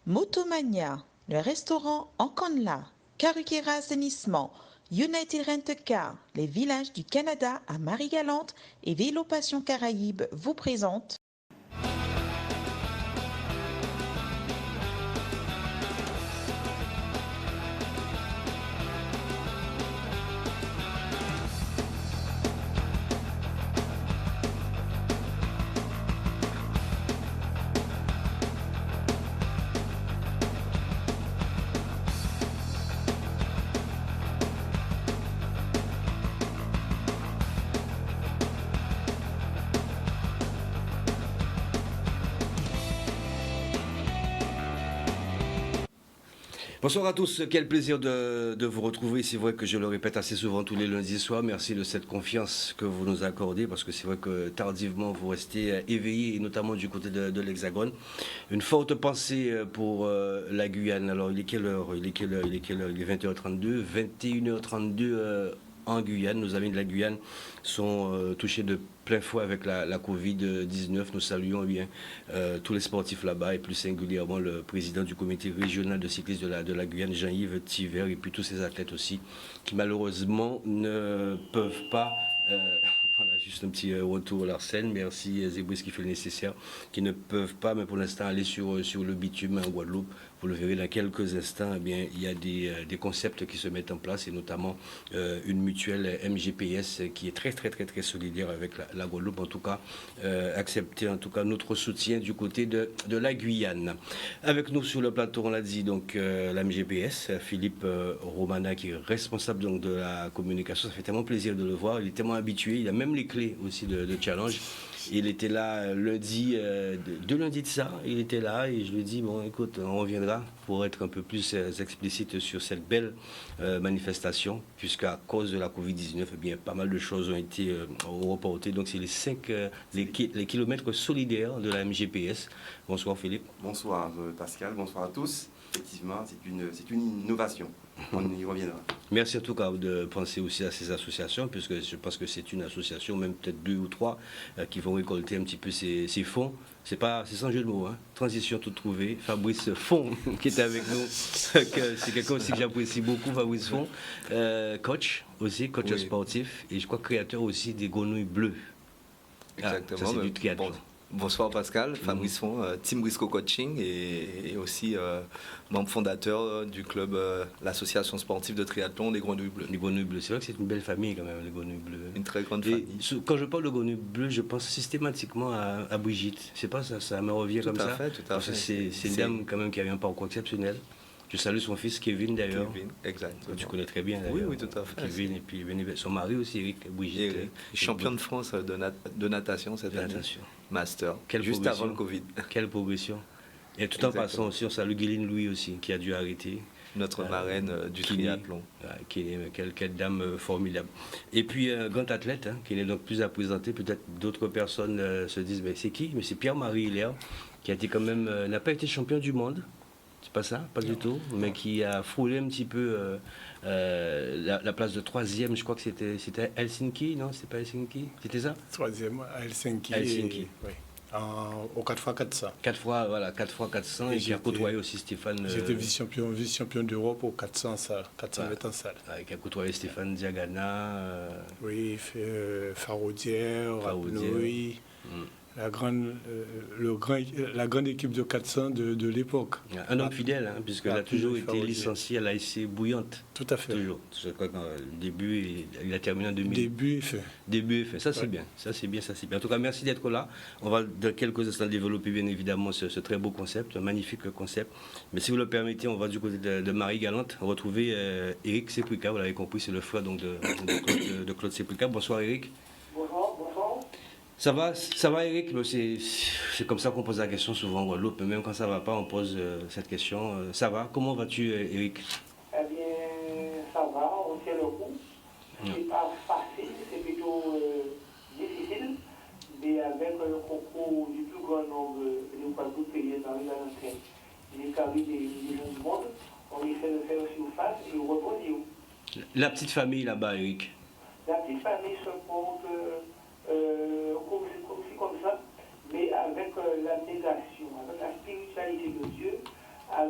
Motomania, le restaurant Enconla, Karukera Assainissement, United Rent a Car, les villages du Canada à Marie-Galante et Vélo Passion Caraïbes vous présentent. Bonsoir à tous, quel plaisir de vous retrouver. C'est vrai que je le répète assez souvent tous les lundis soirs. Merci de cette confiance que vous nous accordez parce que c'est vrai que tardivement vous restez éveillés, et notamment du côté de l'Hexagone. Une forte pensée pour la Guyane. Alors il est quelle heure? Il est 20h32, 21h32 en Guyane. Nos amis de la Guyane sont touchés de plein fouet avec la Covid-19. Nous saluons bien tous les sportifs là-bas et plus singulièrement le président du comité régional de cyclisme de la Guyane, Jean-Yves Thiver, et puis tous ces athlètes aussi qui malheureusement ne peuvent pas... voilà, juste un petit retour à l'arsène. Merci Zébris qui fait le nécessaire, qui ne peuvent pas, mais pour l'instant, aller sur le bitume en Guadeloupe. Vous le verrez dans quelques instants, eh bien, il y a des concepts qui se mettent en place, et notamment une mutuelle MGPS qui est très solidaire avec la Guadeloupe. En tout cas, accepter en tout cas notre soutien du côté de la Guyane. Avec nous sur le plateau, on l'a dit, donc la MGPS, Philippe Romana, qui est responsable donc, de la communication. Ça fait tellement plaisir de le voir. Il est tellement habitué. Il a même les clés aussi de Challenge. Il était là lundi, deux lundis de ça, il était là et je lui ai dit, bon écoute, on reviendra pour être un peu plus explicite sur cette belle manifestation, puisqu'à cause de la Covid-19, eh bien, pas mal de choses ont été reportées. Donc c'est les kilomètres solidaires de la MGPS. Bonsoir Philippe. Bonsoir Pascal, bonsoir à tous. Effectivement, c'est une innovation. On y reviendra. Merci en tout cas de penser aussi à ces associations, puisque je pense que c'est une association, même peut-être deux ou trois, qui vont récolter un petit peu ces fonds. C'est sans jeu de mots, hein. Transition toute trouvée. Fabrice Font, qui était avec nous, c'est quelqu'un aussi que j'apprécie beaucoup, Fabrice Font, coach aussi, coach sportif, et je crois créateur aussi des grenouilles bleues. Exactement. Ça, c'est du triathlon. Bonsoir Pascal, Fabrice Font, Team Briscoe Coaching et aussi membre fondateur du club, l'association sportive de triathlon des Grenouilles Bleues. Les Grenouilles Bleues, c'est vrai que c'est une belle famille quand même, les Grenouilles Bleues. Une très grande famille. Quand je parle de Grenouilles Bleues, je pense systématiquement à Brigitte. C'est pas ça me revient comme ça. Tout à fait. C'est une dame quand même qui avait un parcours exceptionnel. Je salue son fils Kevin d'ailleurs. Kevin, exactement. Tu connais très bien d'ailleurs. Oui, tout à fait. Kevin et puis son mari aussi, Eric, Brigitte. Champion de France de natation cette année. Master. Juste avant le Covid. Quelle progression. Et tout en passant aussi, on salue Guéline Louis aussi, qui a dû arrêter. Notre marraine du triathlon. Quelle dame formidable. Et puis, grand athlète, hein, qui n'est donc plus à présenter. Peut-être d'autres personnes se disent, mais c'est qui? Mais c'est Pierre-Marie Hilaire, qui a été quand même, n'a pas été champion du monde. C'est pas ça, pas du tout, mais qui a frôlé un petit peu la place de troisième. Je crois que c'était Helsinki, non? C'était pas Helsinki? C'était ça? Troisième à Helsinki. Oui. Au 4x400. 4x400 et qui a côtoyé aussi Stéphane. J'étais vice-champion d'Europe au 400 mètres en salle. Qui a côtoyé Stéphane Diagana. Oui, Faraudière, Rapnoï. La grande équipe de 400 de l'époque. Un homme fidèle, hein, puisqu'il a toujours été licencié à l'ASC Bouillante. Tout à fait. Toujours. Je crois qu'au début, il a terminé en 2000. Début et fin. Ça, c'est bien. Ça, c'est bien. En tout cas, merci d'être là. On va dans quelques instants développer, bien évidemment, ce très beau concept, un magnifique concept. Mais si vous le permettez, on va du côté de Marie-Galante retrouver Eric Seprika. Vous l'avez compris, c'est le frère donc, de Claude Seprika. Bonsoir, Eric. Bonsoir. Ça va Eric, c'est comme ça qu'on pose la question souvent en Guadeloupe, même quand ça ne va pas, on pose cette question. Ça va? Comment vas-tu Eric? Eh bien, ça va, on tient le coup. C'est pas facile, c'est plutôt difficile, mais avec le concours du plus grand nombre de Guadeloupe pays dans les carrés des gens du monde, on essaie de faire surface et rebondir. La petite famille là-bas, Eric? La petite famille se compte comme ça, mais avec l'abnégation, avec la spiritualité de Dieu, avec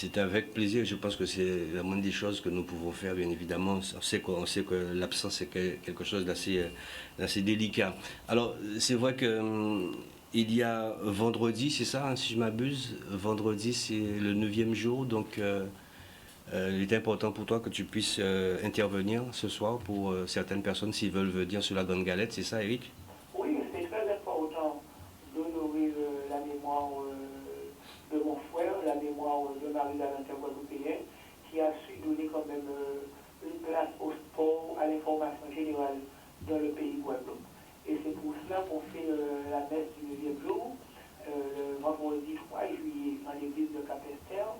C'est avec plaisir. Je pense que c'est la moindre des choses que nous pouvons faire, bien évidemment. On sait que l'absence est quelque chose d'assez délicat. Alors, c'est vrai que il y a vendredi, c'est ça, hein, si je m'abuse. Vendredi, c'est le 9e jour. Donc, il est important pour toi que tu puisses intervenir ce soir pour certaines personnes s'ils veulent venir sur la Grande Galette. C'est ça, Eric? Oui, c'est très important d'honorer la mémoire de mon frère, la mémoire de Marie-Valentin Guadeloupéen, qui a su donner quand même une place au sport, à l'information générale dans le pays Guadeloupe. Et c'est pour cela qu'on fait la messe du 9e jour, le vendredi 3 juillet, dans l'église de Capesterre.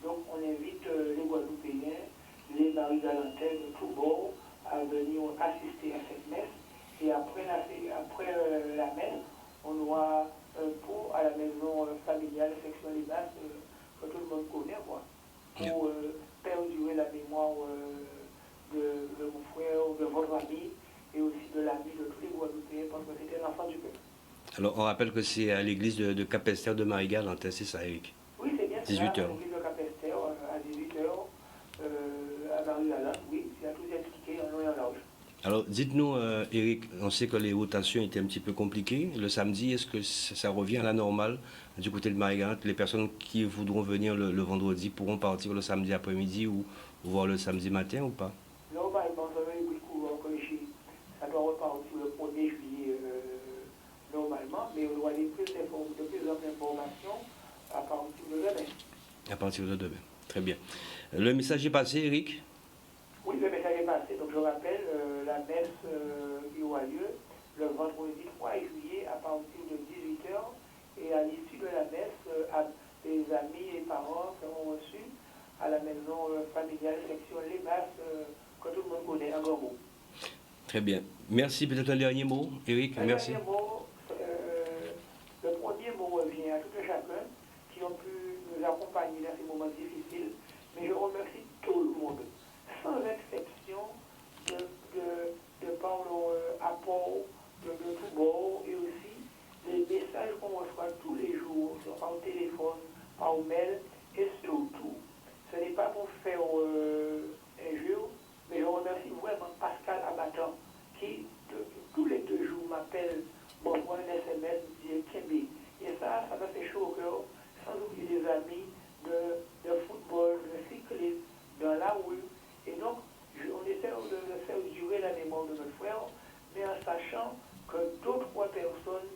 Donc on invite les Guadeloupéens, les Marie-Valentin de tous bords, à venir assister à cette messe. Et après la messe, on aura un pot à la maison familiale section Les Basses que tout le monde connaît, quoi, pour perdurer la mémoire de mon frère, de votre ami, et aussi de l'ami de tous les Guadeloupéens, parce que c'était l'enfant du peuple. Alors, on rappelle que c'est à l'église de Capesterre de Marie-Galante, c'est ça, Eric? Oui, c'est bien 18 ça, à heures. l'église de Capesterre, à 18h, à Marie-Galante, oui, c'est à tout expliqué en long et en large. Alors, dites-nous, Eric, on sait que les rotations étaient un petit peu compliquées. Le samedi, est-ce que ça revient à la normale du côté de Marie-Galante? Les personnes qui voudront venir le vendredi pourront partir le samedi après-midi ou voir le samedi matin ou pas? Normalement, ça va être courant que ça doit repartir le 1er juillet normalement, mais on doit aller de plus en plus d'informations à partir de demain. À partir de demain. Très bien. Le message est passé, Eric? Oui, le message est passé. Donc je rappelle la messe qui aura lieu le vendredi 3 juillet à partir de 18h. Et à l'issue de la messe, les amis et parents seront reçus à la maison familiale section Les Basses que tout le monde connaît, un grand mot. Très bien. Merci. Peut-être un dernier mot, Eric? Un Merci. dernier mot, le premier mot revient à tout un chacun qui ont pu nous accompagner dans ces moments difficiles. Mais je remercie tout le monde, sans exception, de par leur apport de tous bords et aussi les messages qu'on reçoit tous les jours, par téléphone, par mail, et surtout, ce n'est pas pour faire injure, mais je remercie vraiment Pascal Abattant, qui tous les 2 jours m'appelle, m'envoie un SMS, me dit Kembe. Et ça me fait chaud au cœur, sans oublier des amis de football, de cyclisme, dans la rue. Et donc, on essaie de faire durer la mémoire de notre frère, mais en sachant que d'autres personnes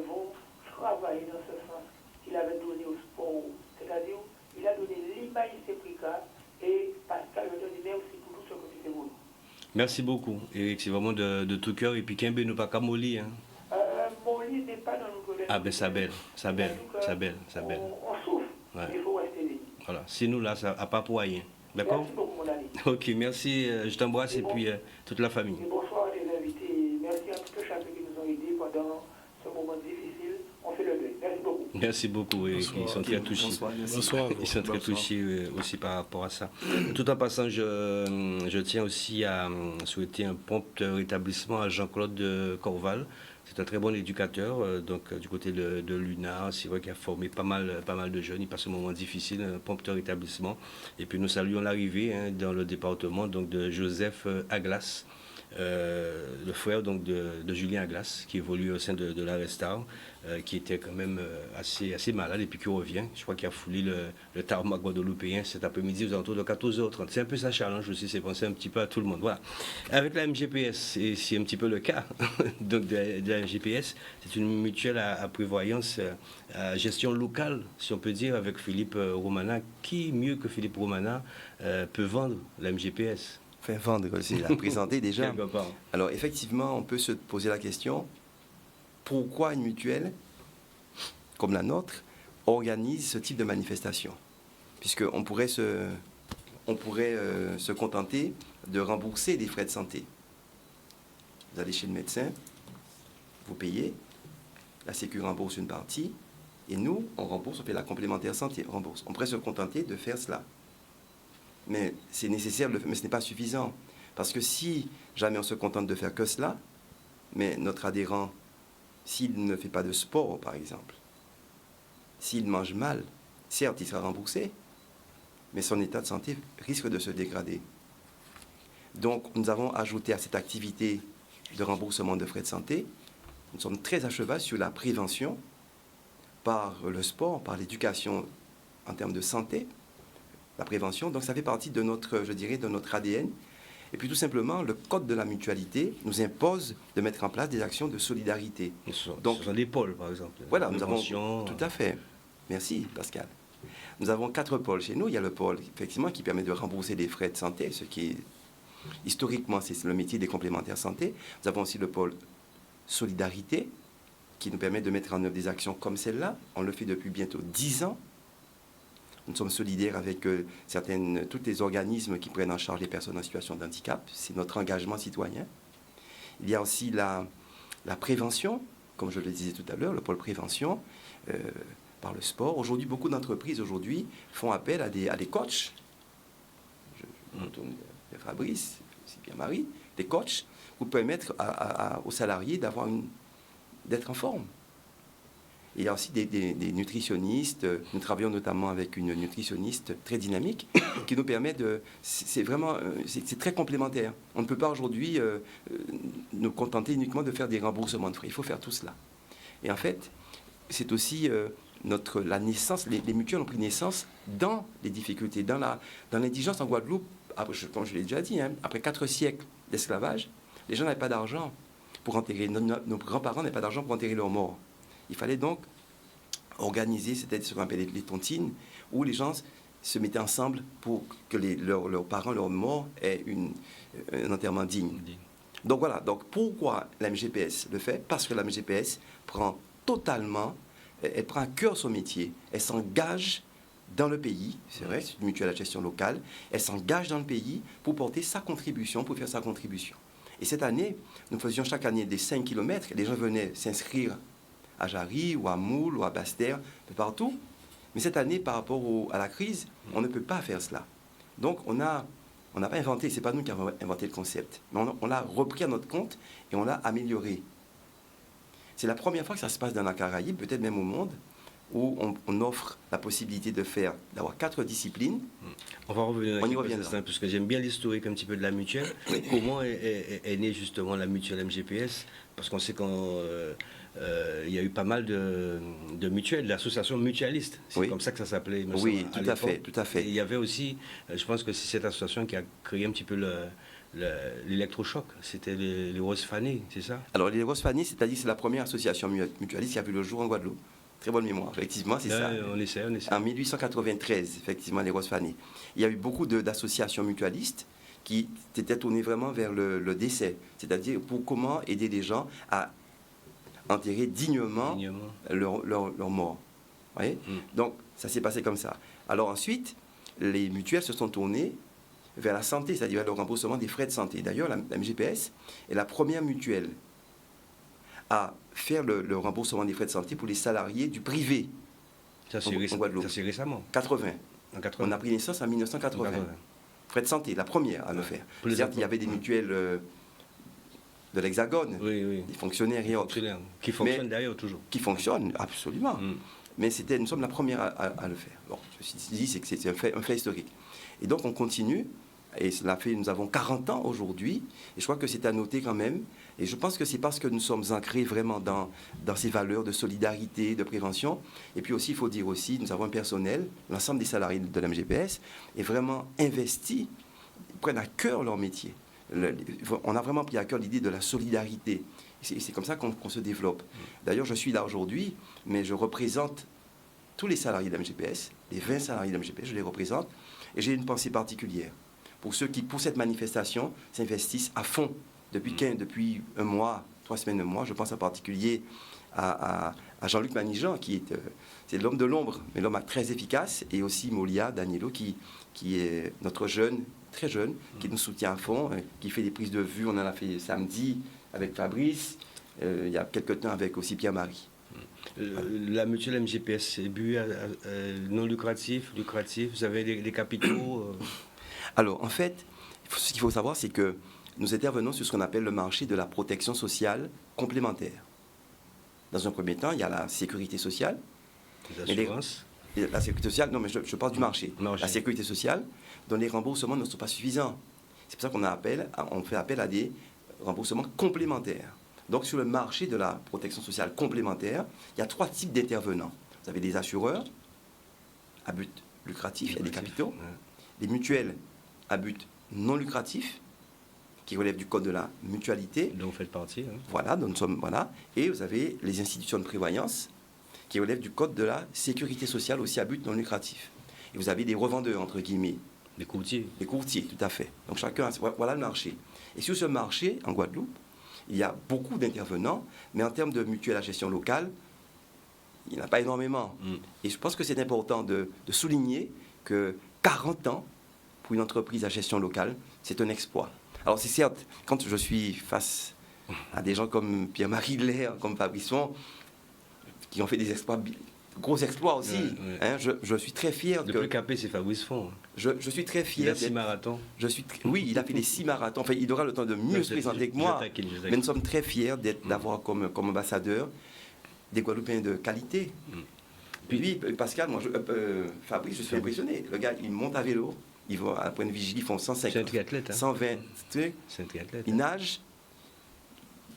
vont travailler dans ce sens qu'il avait donné au sport. C'est-à-dire, il a donné l'image séplica et Pascal, je te dis merci pour tout ce que tu fais pour nous. Merci beaucoup, Eric. C'est vraiment de tout cœur. Et puis, Kembe nous pas qu'à Molly. Hein. Molly n'est pas dans nos collègues. Ah ben, ça belle. On souffre, Ouais. il faut rester libre. Voilà. C'est nous là, ça n'a pas pour rien. D'accord? Merci beaucoup, mon ami. Ok, merci. Je t'embrasse et puis toute la famille. Et bonsoir à tes invités. Et merci à tous chacun qui nous ont aidés pendant ce moment difficile. On fait le deuil. Merci beaucoup. Merci beaucoup, Eric. Ils sont très touchés. Bonsoir. Ils sont très touchés aussi par rapport à ça. Tout en passant, je tiens aussi à souhaiter un prompt rétablissement à Jean-Claude de Corval. C'est un très bon éducateur, donc du côté de l'UNA. C'est vrai qu'il a formé pas mal de jeunes. Il passe un moment difficile, un prompt rétablissement. Et puis nous saluons l'arrivée dans le département donc, de Joseph Aglas. Le frère donc de Julien Aglas, qui évolue au sein de la Restar, qui était quand même assez malade et puis qui revient. Je crois qu'il a foulé le tarmac guadeloupéen cet après-midi aux alentours de 14h30. C'est un peu sa challenge aussi, c'est penser un petit peu à tout le monde. Voilà. Avec la MGPS, et c'est un petit peu le cas donc de la MGPS, c'est une mutuelle à prévoyance, à gestion locale, si on peut dire, avec Philippe Romana. Qui mieux que Philippe Romana peut vendre la MGPS? Enfin, vendre, c'est la présenter déjà. Quelque part. Alors, effectivement, on peut se poser la question, pourquoi une mutuelle, comme la nôtre, organise ce type de manifestation? Puisqu'on pourrait se contenter de rembourser des frais de santé. Vous allez chez le médecin, vous payez, la Sécu rembourse une partie, et nous, on rembourse, on fait la complémentaire santé, on rembourse. On pourrait se contenter de faire cela. Mais c'est nécessaire, mais ce n'est pas suffisant. Parce que si jamais on se contente de faire que cela, mais notre adhérent, s'il ne fait pas de sport, par exemple, s'il mange mal, certes, il sera remboursé, mais son état de santé risque de se dégrader. Donc, nous avons ajouté à cette activité de remboursement de frais de santé, nous sommes très à cheval sur la prévention par le sport, par l'éducation en termes de santé, la prévention. Donc, ça fait partie de notre, je dirais, de notre ADN. Et puis, tout simplement, le code de la mutualité nous impose de mettre en place des actions de solidarité. Donc, ce sont des pôles, par exemple. Voilà, nous avons... Tout à fait. Merci, Pascal. Nous avons 4 pôles chez nous. Il y a le pôle, effectivement, qui permet de rembourser les frais de santé, ce qui est, historiquement, c'est le métier des complémentaires santé. Nous avons aussi le pôle solidarité, qui nous permet de mettre en œuvre des actions comme celle-là. On le fait depuis bientôt 10 ans. Nous sommes solidaires avec tous les organismes qui prennent en charge les personnes en situation de handicap. C'est notre engagement citoyen. Il y a aussi la prévention, comme je le disais tout à l'heure, le pôle prévention, par le sport. Aujourd'hui, beaucoup d'entreprises font appel à des coachs. Je me tourne vers Fabrice, aussi bien Marie, des coachs pour permettre aux salariés d'être en forme. Il y a aussi des nutritionnistes. Nous travaillons notamment avec une nutritionniste très dynamique qui nous permet de... C'est très complémentaire. On ne peut pas aujourd'hui nous contenter uniquement de faire des remboursements de frais. Il faut faire tout cela. Et en fait, c'est aussi la naissance. Les mutuelles ont pris naissance dans les difficultés, dans l'indigence en Guadeloupe. Comme je l'ai déjà dit, après 4 siècles d'esclavage, les gens n'avaient pas d'argent pour enterrer. Nos grands-parents n'avaient pas d'argent pour enterrer leurs morts. Il fallait donc organiser, c'était ce qu'on appelle les tontines, où les gens se mettaient ensemble pour que leurs parents, leurs morts, aient un enterrement digne. Donc voilà, donc pourquoi la MGPS le fait? Parce que la MGPS prend elle prend à cœur son métier, elle s'engage dans le pays, c'est vrai, c'est une mutuelle à gestion locale, elle s'engage dans le pays pour porter sa contribution, pour faire sa contribution. Et cette année, nous faisions chaque année des 5 km, les gens venaient s'inscrire à Jarry, ou à Moule, ou à Basse-Terre, un peu partout. Mais cette année, par rapport à la crise, on ne peut pas faire cela. Donc, on n'a pas inventé, c'est pas nous qui avons inventé le concept, mais on l'a repris à notre compte et on l'a amélioré. C'est la première fois que ça se passe dans la Caraïbe, peut-être même au monde, où on offre la possibilité d'avoir 4 disciplines. On va revenir à parce que j'aime bien l'historique un petit peu de la mutuelle. Comment est née justement la mutuelle MGPS? Parce qu'on sait qu'il y a eu pas mal de mutuelles, d'associations mutualistes. C'est comme ça que ça s'appelait. Oui, tout à fait. Et il y avait aussi, je pense que c'est cette association qui a créé un petit peu l'électrochoc. C'était les Roses Fanny, c'est ça? Alors les Roses Fanny, c'est-à-dire c'est la première association mutualiste qui a vu le jour en Guadeloupe. Très bonne mémoire, effectivement, c'est ça. On essaie. En 1893, effectivement, les Roses Fanny. Il y a eu beaucoup d'associations mutualistes qui étaient tournées vraiment vers le décès, c'est-à-dire pour comment aider les gens à enterrer dignement leur mort. Vous voyez? Donc, ça s'est passé comme ça. Alors ensuite, les mutuelles se sont tournées vers la santé, c'est-à-dire vers le remboursement des frais de santé. D'ailleurs, la MGPS est la première mutuelle à faire le remboursement des frais de santé pour les salariés du privé. Ça, c'est récemment. 80. On a pris naissance en 1980. Frais de santé, la première à le faire. Certes, il y avait des mutuelles de l'Hexagone, des fonctionnaires et autres. Qui fonctionnent d'ailleurs toujours. Qui fonctionnent, absolument. Mais nous sommes la première à le faire. Bon, je me suis dit que c'est un fait historique. Et donc, on continue. Et cela fait, nous avons 40 ans aujourd'hui. Et je crois que c'est à noter quand même. Et je pense que c'est parce que nous sommes ancrés vraiment dans ces valeurs de solidarité, de prévention. Et puis aussi, il faut dire aussi, nous avons un personnel, l'ensemble des salariés de la MGPS, est vraiment investi, ils prennent à cœur leur métier. On a vraiment pris à cœur l'idée de la solidarité. C'est comme ça qu'on se développe. D'ailleurs, je suis là aujourd'hui, mais je représente tous les salariés de la MGPS, les 20 salariés de la MGPS, je les représente. Et j'ai une pensée particulière pour ceux qui, pour cette manifestation, s'investissent à fond depuis un mois, 3 semaines, un mois. Je pense en particulier à Jean-Luc Manigean, c'est l'homme de l'ombre, mais l'homme très efficace, et aussi Molia Danielo, qui est notre jeune, très jeune, qui nous soutient à fond, qui fait des prises de vue. On en a fait samedi avec Fabrice, il y a quelques temps avec aussi Pierre-Marie. La mutuelle MGPS, c'est but non lucratif, vous avez des capitaux Alors, en fait, ce qu'il faut savoir, c'est que nous intervenons sur ce qu'on appelle le marché de la protection sociale complémentaire. Dans un premier temps, il y a la sécurité sociale. Les assurances. la sécurité sociale, non mais je parle du marché. La sécurité sociale, dont les remboursements ne sont pas suffisants. C'est pour ça qu'on fait appel à des remboursements complémentaires. Donc sur le marché de la protection sociale complémentaire, il y a 3 types d'intervenants. Vous avez les assureurs à but lucratif, il y a des capitaux, les mutuelles à but non lucratif, qui relèvent du code de la mutualité. Dont vous faites partie. Hein. Voilà, et vous avez les institutions de prévoyance, qui relèvent du code de la sécurité sociale aussi à but non lucratif. Et vous avez des revendeurs, entre guillemets. Des courtiers. Des courtiers, tout à fait. Donc chacun, voilà le marché. Et sur ce marché, en Guadeloupe, il y a beaucoup d'intervenants, mais en termes de mutuelle à gestion locale, il n'y en a pas énormément. Et je pense que c'est important de souligner que 40 ans pour une entreprise à gestion locale, c'est un exploit. Alors c'est certes, quand je suis face à des gens comme Pierre-Marie Lair, comme Fabrice Font, qui ont fait des exploits, gros exploits aussi, hein, je suis très fier. Le plus capé, c'est Fabrice Font. Je suis très fier. Il a 6 marathons. Oui, il a fait les 6 marathons. Enfin, il aura le temps de mieux se présenter que moi. Mais nous sommes très fiers d'avoir comme ambassadeur des Guadeloupéens de qualité. Puis Pascal, Fabrice, je suis impressionné. Le gars, il monte à vélo, il va à la pointe de vigilie, ils font 150, c'est un triathlète, hein. 120 trucs. C'est un triathlète. Il nage,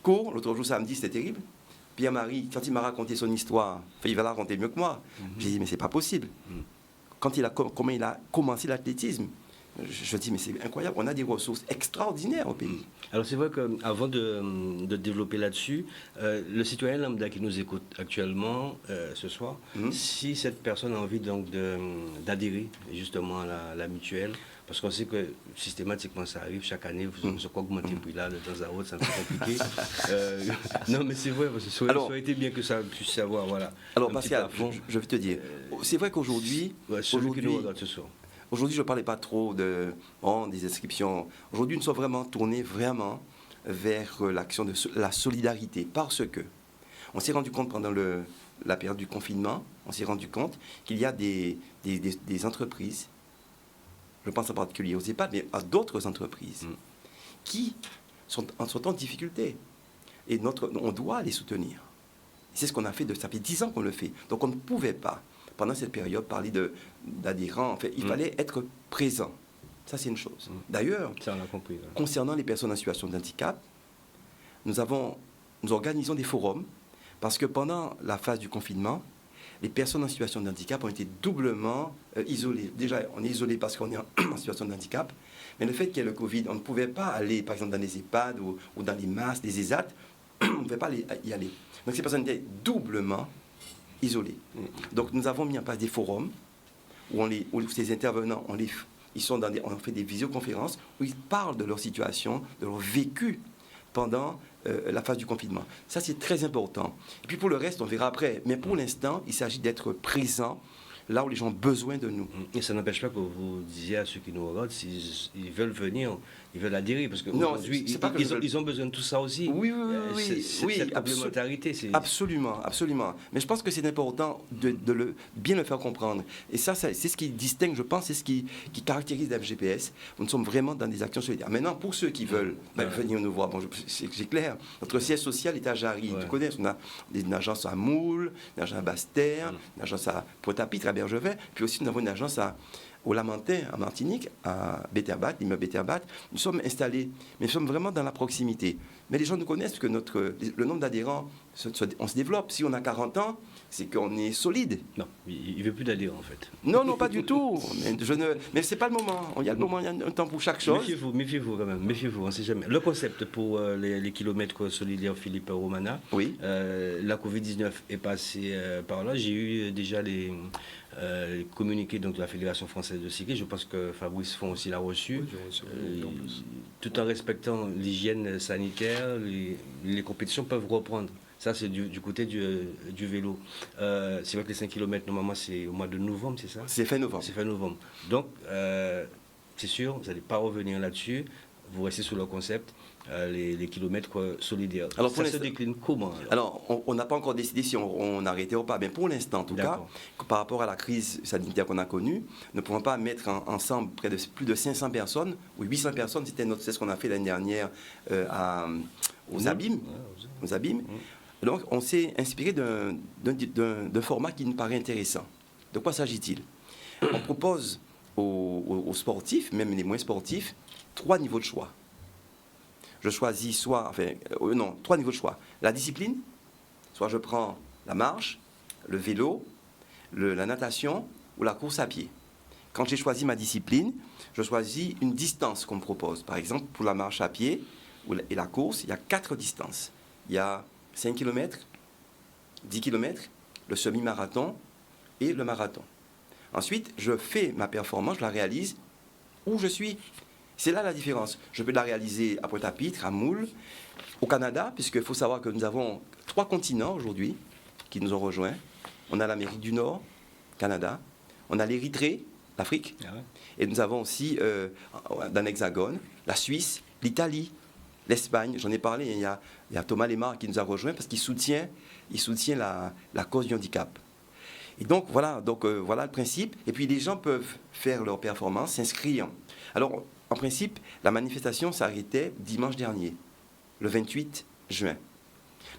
court. L'autre jour, samedi, c'était terrible. Pierre-Marie, quand il m'a raconté son histoire, il va la raconter mieux que moi. J'ai dit, mais c'est pas possible. Comment il a commencé l'athlétisme, je dis, mais c'est incroyable, on a des ressources extraordinaires au pays. Alors c'est vrai qu'avant de développer là-dessus, le citoyen lambda qui nous écoute actuellement ce soir, si cette personne a envie donc d'adhérer justement à la mutuelle, parce qu'on sait que systématiquement ça arrive chaque année, vous augmentez puis là de temps à autre, c'est un peu compliqué. Non mais c'est vrai, parce que ça aurait été bien que ça puisse savoir, voilà. Alors Pascal, je vais te dire, c'est vrai qu'aujourd'hui, celui qui nous regarde ce soir. Aujourd'hui, je ne parlais pas trop des inscriptions. Aujourd'hui, nous sommes vraiment tournés vers l'action de la solidarité. Parce que on s'est rendu compte pendant la période du confinement, on s'est rendu compte qu'il y a des entreprises, je pense en particulier aux EHPAD, mais à d'autres entreprises, qui sont en difficulté. Et on doit les soutenir. C'est ce qu'on a fait, ça fait 10 ans qu'on le fait. Donc on ne pouvait pas, pendant cette période, parler d'adhérents. En fait, il fallait être présent. Ça, c'est une chose. D'ailleurs, concernant les personnes en situation de handicap, nous organisons des forums parce que pendant la phase du confinement, les personnes en situation de handicap ont été doublement isolées. Déjà, on est isolé parce qu'on est en situation de handicap, mais le fait qu'il y ait le Covid, on ne pouvait pas aller, par exemple, dans les EHPAD ou dans les MAS, les ESAT, on ne pouvait pas y aller. Donc ces personnes étaient doublement isolés. Donc nous avons mis en place des forums où ces intervenants, on fait des visioconférences où ils parlent de leur situation, de leur vécu pendant la phase du confinement. Ça, c'est très important. Et puis pour le reste, on verra après. Mais pour l'instant, il s'agit d'être présent là où les gens ont besoin de nous. Et ça n'empêche pas que vous disiez à ceux qui nous regardent, s'ils veulent venir, ils veulent adhérer, parce qu'aujourd'hui, ils ont besoin de tout ça aussi. Oui, cette complémentarité. Absolument. Mais je pense que c'est important de bien le faire comprendre. Et ça, c'est ce qui distingue, je pense, c'est ce qui caractérise la FGPS. Nous sommes vraiment dans des actions solidaires. Maintenant, pour ceux qui veulent venir nous voir, c'est clair, notre siège social est à Jarry. Tu connais, on a une agence à Moule, une agence à Basse-Terre, une agence à Pointe-à-Pitre, à Bergevin, puis aussi nous avons une agence au Lamentin, en Martinique, à Béterbat, l'immeuble Béterbat. Nous sommes installés, mais nous sommes vraiment dans la proximité. Mais les gens nous connaissent que le nombre d'adhérents, on se développe. Si on a 40 ans, c'est qu'on est solide. Non, il ne veut plus d'adhérents en fait. Non, pas du tout. Mais ce n'est pas le moment. Il y a le moment, il y a un temps pour chaque chose. Méfiez-vous quand même, on ne sait jamais. Le concept pour les kilomètres solidaires Philippe Romana, oui. La Covid-19 est passée par là. J'ai eu déjà les communiqués donc, de la Fédération française de cyclisme. Je pense que Fabrice Font aussi l'a reçu. Oui, tout en respectant l'hygiène sanitaire, les compétitions peuvent reprendre. Ça, c'est du côté du vélo. C'est vrai que les 5 km, normalement, c'est au mois de novembre, c'est ça? C'est fin novembre. C'est fin novembre. Donc, c'est sûr, vous n'allez pas revenir là-dessus. Vous restez sur le concept, les kilomètres solidaires. Alors, ça se décline comment? Alors, on n'a pas encore décidé si on arrêtait ou pas. Mais pour l'instant, en tout cas, par rapport à la crise sanitaire qu'on a connue, nous ne pouvons pas mettre ensemble près de plus de 500 personnes, ou 800 personnes, c'est ce qu'on a fait l'année dernière aux Abîmes. Donc, on s'est inspiré d'un format qui nous paraît intéressant. De quoi s'agit-il? On propose aux sportifs, même les moins sportifs, 3 niveaux de choix. Je choisis non, 3 niveaux de choix. La discipline, soit je prends la marche, le vélo, la natation ou la course à pied. Quand j'ai choisi ma discipline, je choisis une distance qu'on me propose. Par exemple, pour la marche à pied et la course, il y a 4 distances. Il y a 5 km, 10 km, le semi-marathon et le marathon. Ensuite, je fais ma performance, je la réalise où je suis. C'est là la différence. Je peux la réaliser à Pointe-à-Pitre, à Moule, au Canada, puisqu'il faut savoir que nous avons 3 continents aujourd'hui qui nous ont rejoints. On a l'Amérique du Nord, Canada, on a l'Érythrée, l'Afrique, et nous avons aussi, dans l'Hexagone, la Suisse, l'Italie, l'Espagne. J'en ai parlé, il y a Thomas Lemar qui nous a rejoints parce qu'il soutient la cause du handicap. Et donc, voilà le principe. Et puis, les gens peuvent faire leur performance, s'inscrire. Alors, en principe, la manifestation s'arrêtait dimanche dernier, le 28 juin.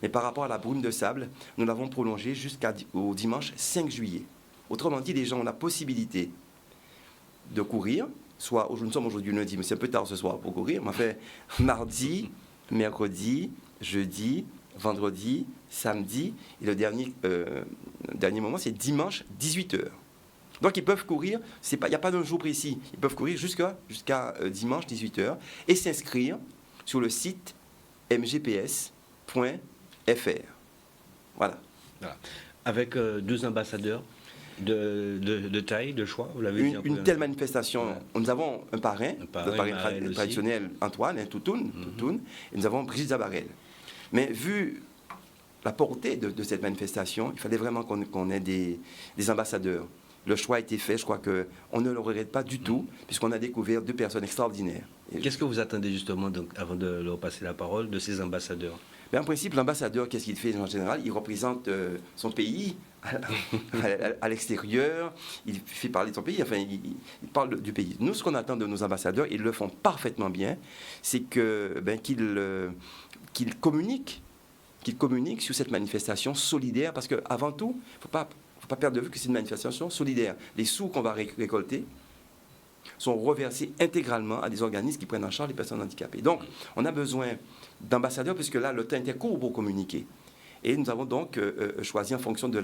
Mais par rapport à la brume de sable, nous l'avons prolongée jusqu'au dimanche 5 juillet. Autrement dit, les gens ont la possibilité de courir, nous sommes aujourd'hui lundi, mais c'est un peu tard ce soir pour courir, mais enfin, mardi, mercredi, jeudi, vendredi, samedi, et le dernier moment, c'est dimanche 18h. Donc ils peuvent courir, il n'y a pas d'un jour précis, ils peuvent courir jusqu'à dimanche 18h et s'inscrire sur le site mgps.fr. Voilà. Avec 2 ambassadeurs de taille, de choix, vous l'avez dit. Une telle manifestation, nous avons un parrain, le parrain traditionnel Antoine, Toutoun, et nous avons Brigitte Zabarel. Mais vu la portée de cette manifestation, il fallait vraiment qu'on ait des ambassadeurs. Le choix a été fait, je crois qu'on ne le regrette pas du tout, puisqu'on a découvert 2 personnes extraordinaires. Qu'est-ce que vous attendez justement, donc, avant de leur passer la parole, de ces ambassadeurs? En principe, l'ambassadeur, qu'est-ce qu'il fait en général? Il représente son pays à l'extérieur, il fait parler de son pays, enfin, il parle du pays. Nous, ce qu'on attend de nos ambassadeurs, ils le font parfaitement bien, c'est qu'ils communiquent sur cette manifestation solidaire, parce qu'avant tout, il ne faut pas perdre de vue que c'est une manifestation solidaire. Les sous qu'on va récolter sont reversés intégralement à des organismes qui prennent en charge les personnes handicapées. Donc, on a besoin d'ambassadeurs, puisque là, le temps était court pour communiquer. Et nous avons donc choisi, en fonction de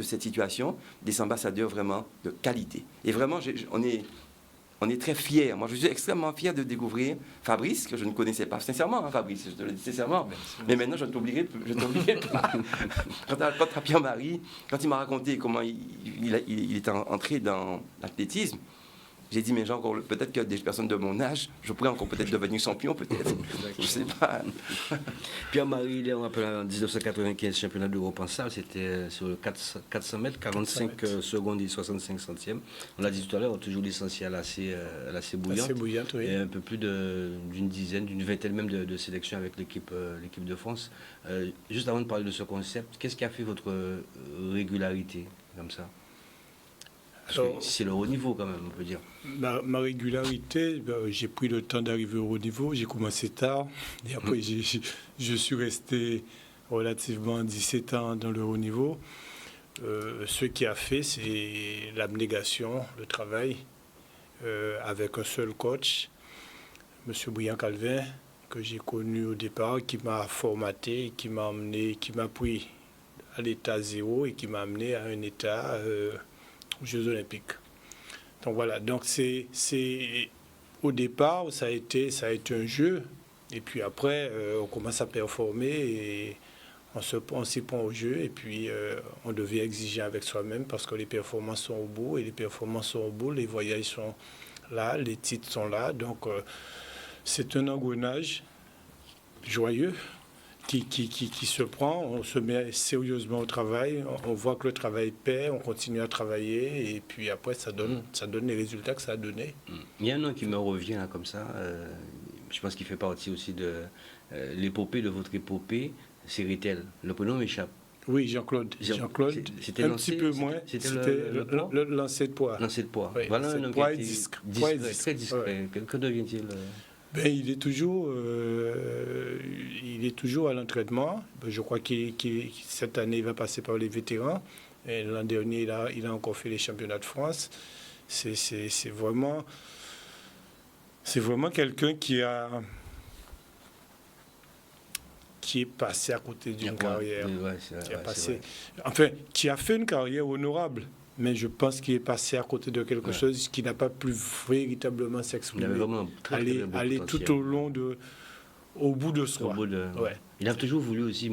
cette situation, des ambassadeurs vraiment de qualité. Et vraiment, on est très fiers. Moi, je suis extrêmement fier de découvrir Fabrice, que je ne connaissais pas sincèrement, Fabrice, je te le dis sincèrement. Mais maintenant, je ne t'oublierai pas. Quant à Pierre-Marie, quand il m'a raconté comment il était entré dans l'athlétisme, j'ai dit, mais genre, peut-être que des personnes de mon âge, je pourrais encore peut-être devenir champion, peut-être. Je ne sais pas. Pierre-Marie, il est rappelé en 1995 championnat d'Europe en salle, c'était sur le 400 mètres, 45 secondes et 65 centièmes. On l'a dit tout à l'heure, toujours l'essentiel assez bouillante. Assez bouillante, oui. Et un peu plus d'une dizaine, d'une vingtaine même de sélections avec l'équipe de France. Juste avant de parler de ce concept, qu'est-ce qui a fait votre régularité comme ça? C'est le haut niveau quand même, on peut dire. Ma régularité, j'ai pris le temps d'arriver au haut niveau. J'ai commencé tard. Et après, je suis resté relativement 17 ans dans le haut niveau. Ce qui a fait, c'est l'abnégation, le travail, avec un seul coach, M. Bouillant-Calvin, que j'ai connu au départ, qui m'a formaté, qui m'a pris à l'état 0 et qui m'a amené à un état... aux Jeux Olympiques. Donc voilà, donc c'est au départ, ça a été un jeu, et puis après, on commence à performer, et on s'y prend au jeu, et puis on devient exigeant avec soi-même, parce que les performances sont au bout, et les performances sont au bout, les voyages sont là, les titres sont là, donc c'est un engrenage joyeux, qui se prend, on se met sérieusement au travail, on voit que le travail paie, on continue à travailler, et puis après ça donne les résultats que ça a donné. Il y a un nom qui me revient là, comme ça, je pense qu'il fait partie aussi de l'épopée, de votre épopée, c'est Ritel. Le prénom m'échappe. Oui, Jean-Claude. C'était un petit peu moins. C'était le lancer de poids. Lancer de poids. Oui, voilà un homme poids qui discret, très discret. Ouais. Que devient-il il est toujours à l'entraînement. Je crois que cette année, il va passer par les vétérans. Et l'an dernier, il a encore fait les championnats de France. C'est vraiment quelqu'un qui est passé à côté d'une carrière. Qui a fait une carrière honorable. Mais je pense qu'il est passé à côté de quelque chose qui n'a pas pu véritablement s'exprimer. Aller tout au bout de soi. Il a toujours voulu aussi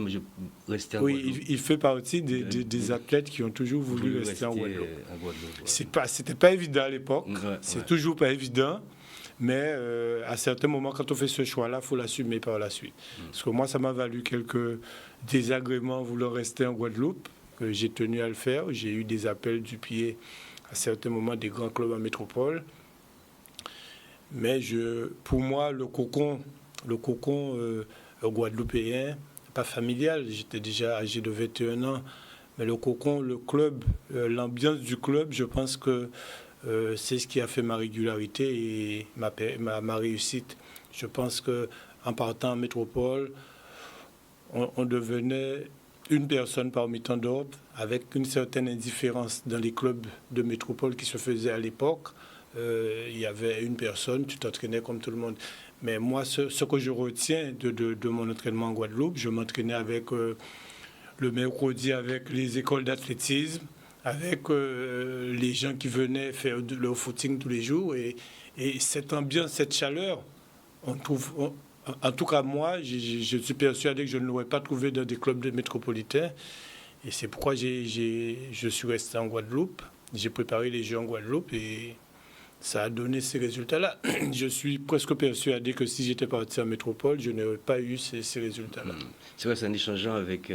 rester en Guadeloupe. Oui, il fait partie des athlètes qui ont toujours voulu rester en Guadeloupe. C'était pas évident à l'époque. C'est toujours pas évident. Mais à certains moments, quand on fait ce choix-là, il faut l'assumer par la suite. Parce que moi, ça m'a valu quelques désagréments voulant rester en Guadeloupe. J'ai tenu à le faire. J'ai eu des appels du pied à certains moments des grands clubs en métropole. Mais pour moi, le cocon guadeloupéen, pas familial, j'étais déjà âgé de 21 ans, mais le cocon, le club, l'ambiance du club, je pense que c'est ce qui a fait ma régularité et ma réussite. Je pense qu'en partant en métropole, on devenait une personne parmi tant d'autres, avec une certaine indifférence dans les clubs de métropole qui se faisaient à l'époque. Il y avait une personne, tu t'entraînais comme tout le monde. Mais moi, ce que je retiens de mon entraînement en Guadeloupe, je m'entraînais avec le mercredi avec les écoles d'athlétisme, avec les gens qui venaient faire le footing tous les jours. Et cette ambiance, cette chaleur, on trouve... En tout cas, moi, je suis persuadé que je ne l'aurais pas trouvé dans des clubs métropolitains. Et c'est pourquoi je suis resté en Guadeloupe. J'ai préparé les Jeux en Guadeloupe et ça a donné ces résultats-là. Je suis presque persuadé que si j'étais parti en métropole, je n'aurais pas eu ces résultats-là. C'est vrai, c'est en échangeant avec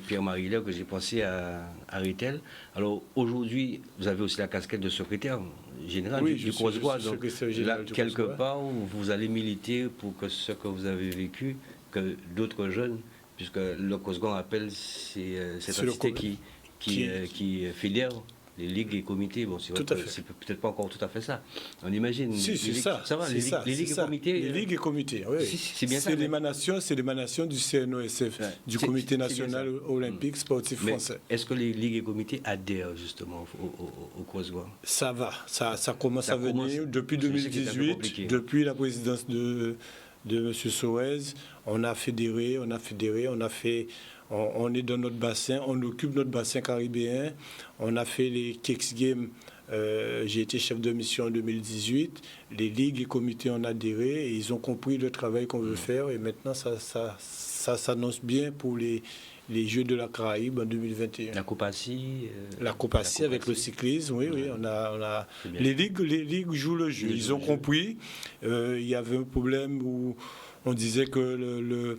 Pierre-Marie Hilaire que j'ai pensé à Ritel. Alors aujourd'hui, vous avez aussi la casquette de secrétaire général du Cross-Bois. Donc là, quelque part, vous allez militer pour que ce que vous avez vécu, que d'autres jeunes, puisque le Cross-Bois appelle cette entité qui fédère les ligues et comités. Bon, c'est peut-être pas encore tout à fait ça. On imagine. Si, c'est ça. Ça va, les ligues et comités. Les ligues et comités, oui. C'est bien ça. C'est l'émanation du CNOSF, du Comité national olympique sportif français. Est-ce que les ligues et comités adhèrent justement au Cross-Bois? Ça va. Ça commence à venir depuis 2018, depuis la présidence de M. Soez. On a fédéré, on est dans notre bassin, on occupe notre bassin caribéen. On a fait les Kicks Games. J'ai été chef de mission en 2018. Les ligues et comités ont adhéré et ils ont compris le travail qu'on veut faire. Et maintenant, ça s'annonce bien pour les Jeux de la Caraïbe en 2021. La Copassie avec le cyclisme, oui. On a les ligues jouent le jeu. Ils ont compris. Il y avait un problème où on disait que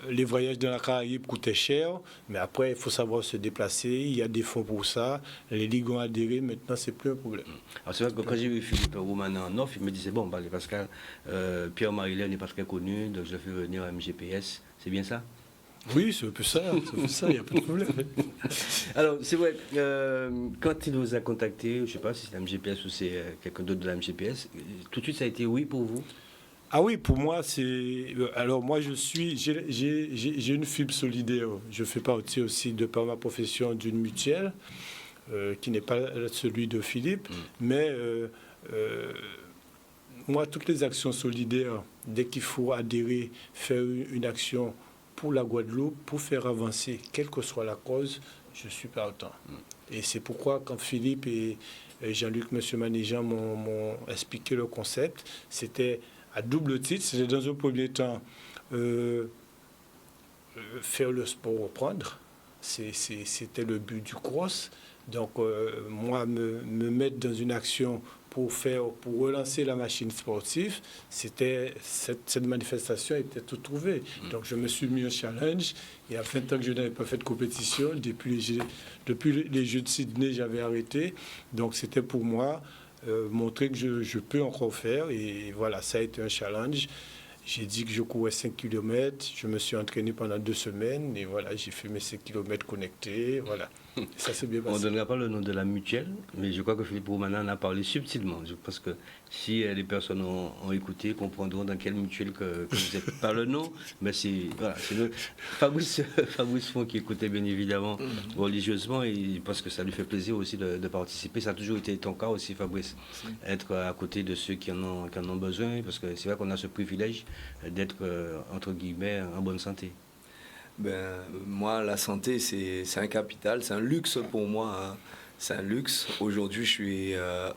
les voyages dans la Caraïbe coûtaient cher, mais après, il faut savoir se déplacer. Il y a des fonds pour ça. Les ligues ont adhéré. Maintenant, c'est plus un problème. Alors, c'est vrai que quand j'ai vu Philippe Romanin en off, il me disait bon, Pascal, Pierre-Marie Hilaire n'est pas très connu, donc je le fais venir à MGPS. C'est bien ça? Oui, c'est un peu ça. Il n'y a pas de problème. Alors, c'est vrai, quand il nous a contactés, je ne sais pas si c'est la MGPS ou c'est quelqu'un d'autre de la MGPS, tout de suite, ça a été oui pour vous? Ah oui, pour moi, c'est... Alors, moi, j'ai une fibre solidaire. Je fais partie aussi, de par ma profession, d'une mutuelle, qui n'est pas celui de Philippe. Mais moi, toutes les actions solidaires, dès qu'il faut adhérer, faire une action pour la Guadeloupe, pour faire avancer, quelle que soit la cause, je suis partant. Et c'est pourquoi, quand Philippe et Jean-Luc, M. Manéjean, m'ont expliqué le concept, c'était... à double titre, c'était dans un premier temps faire le sport reprendre. C'était le but du cross. Donc, moi, me mettre dans une action pour relancer la machine sportive, cette manifestation était tout trouvée. Donc, je me suis mis un challenge. Il y a 20 ans que je n'avais pas fait de compétition. Depuis les Jeux de Sydney, j'avais arrêté. Donc, c'était pour moi... montrer que je peux encore faire. Et voilà, ça a été un challenge. J'ai dit que je courais 5 km. Je me suis entraîné pendant 2 semaines. Et voilà, j'ai fait mes 5 km connectés. Voilà. Ça s'est bien On ne passé. donnera pas le nom de la mutuelle, mais je crois que Philippe Romana en a parlé subtilement. Je pense que si les personnes ont écouté, comprendront dans quelle mutuelle que vous êtes. Pas le nom, mais c'est voilà, c'est Fabrice Font qui écoutait bien évidemment religieusement et parce que ça lui fait plaisir aussi de participer. Ça a toujours été ton cas aussi, Fabrice, être à côté de ceux qui en ont besoin, parce que c'est vrai qu'on a ce privilège d'être, entre guillemets, en bonne santé. Ben, moi, la santé, c'est un capital, c'est un luxe pour moi, hein. C'est un luxe. Aujourd'hui, je suis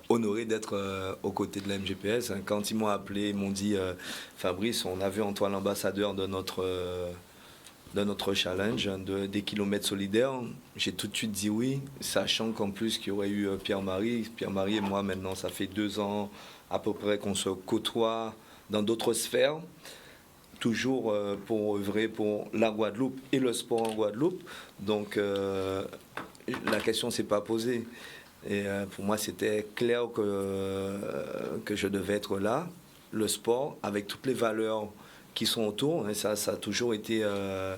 honoré d'être aux côtés de la MGPS. Hein. Quand ils m'ont appelé, ils m'ont dit Fabrice, on a vu en toi l'ambassadeur de notre challenge des kilomètres solidaires. J'ai tout de suite dit oui, sachant qu'en plus qu'il y aurait eu Pierre-Marie. Pierre-Marie et moi, maintenant, ça fait 2 ans à peu près qu'on se côtoie dans d'autres sphères, toujours pour œuvrer pour la Guadeloupe et le sport en Guadeloupe. Donc la question ne s'est pas posée. Et pour moi, c'était clair que je devais être là. Le sport, avec toutes les valeurs qui sont autour, et ça a toujours été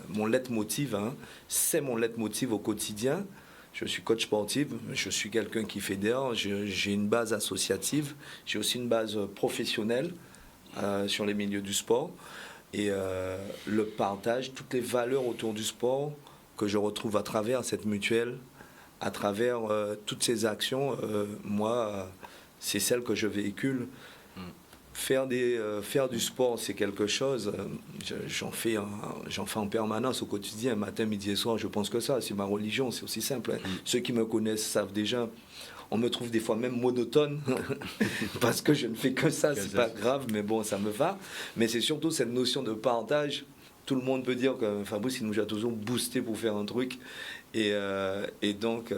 mon leitmotiv. Hein. C'est mon leitmotiv au quotidien. Je suis coach sportif, je suis quelqu'un qui fédère, j'ai une base associative, j'ai aussi une base professionnelle sur les milieux du sport. Et le partage, toutes les valeurs autour du sport que je retrouve à travers cette mutuelle, à travers toutes ces actions, moi, c'est celle que je véhicule. Faire du sport, c'est quelque chose, j'en fais en permanence au quotidien, matin, midi et soir, je pense que ça, c'est ma religion, c'est aussi simple. Hein. Ceux qui me connaissent savent déjà. On me trouve des fois même monotone parce que je ne fais que ça, c'est pas grave, mais bon, ça me va. Mais c'est surtout cette notion de partage. Tout le monde peut dire que Fabrice, il nous a toujours boosté pour faire un truc. Et donc,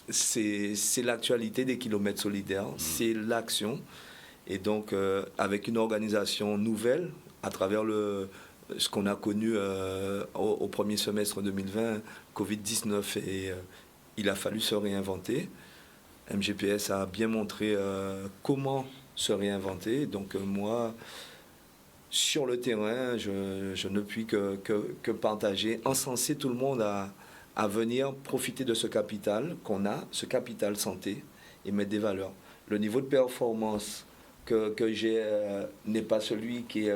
c'est l'actualité des kilomètres solidaires, c'est l'action. Et donc, avec une organisation nouvelle, à travers ce qu'on a connu au premier semestre 2020, Covid-19, et il a fallu se réinventer. MGPS a bien montré comment se réinventer. Donc moi, sur le terrain, je ne puis que partager, encenser tout le monde à venir profiter de ce capital qu'on a, ce capital santé, et mettre des valeurs. Le niveau de performance que j'ai n'est pas celui qu'a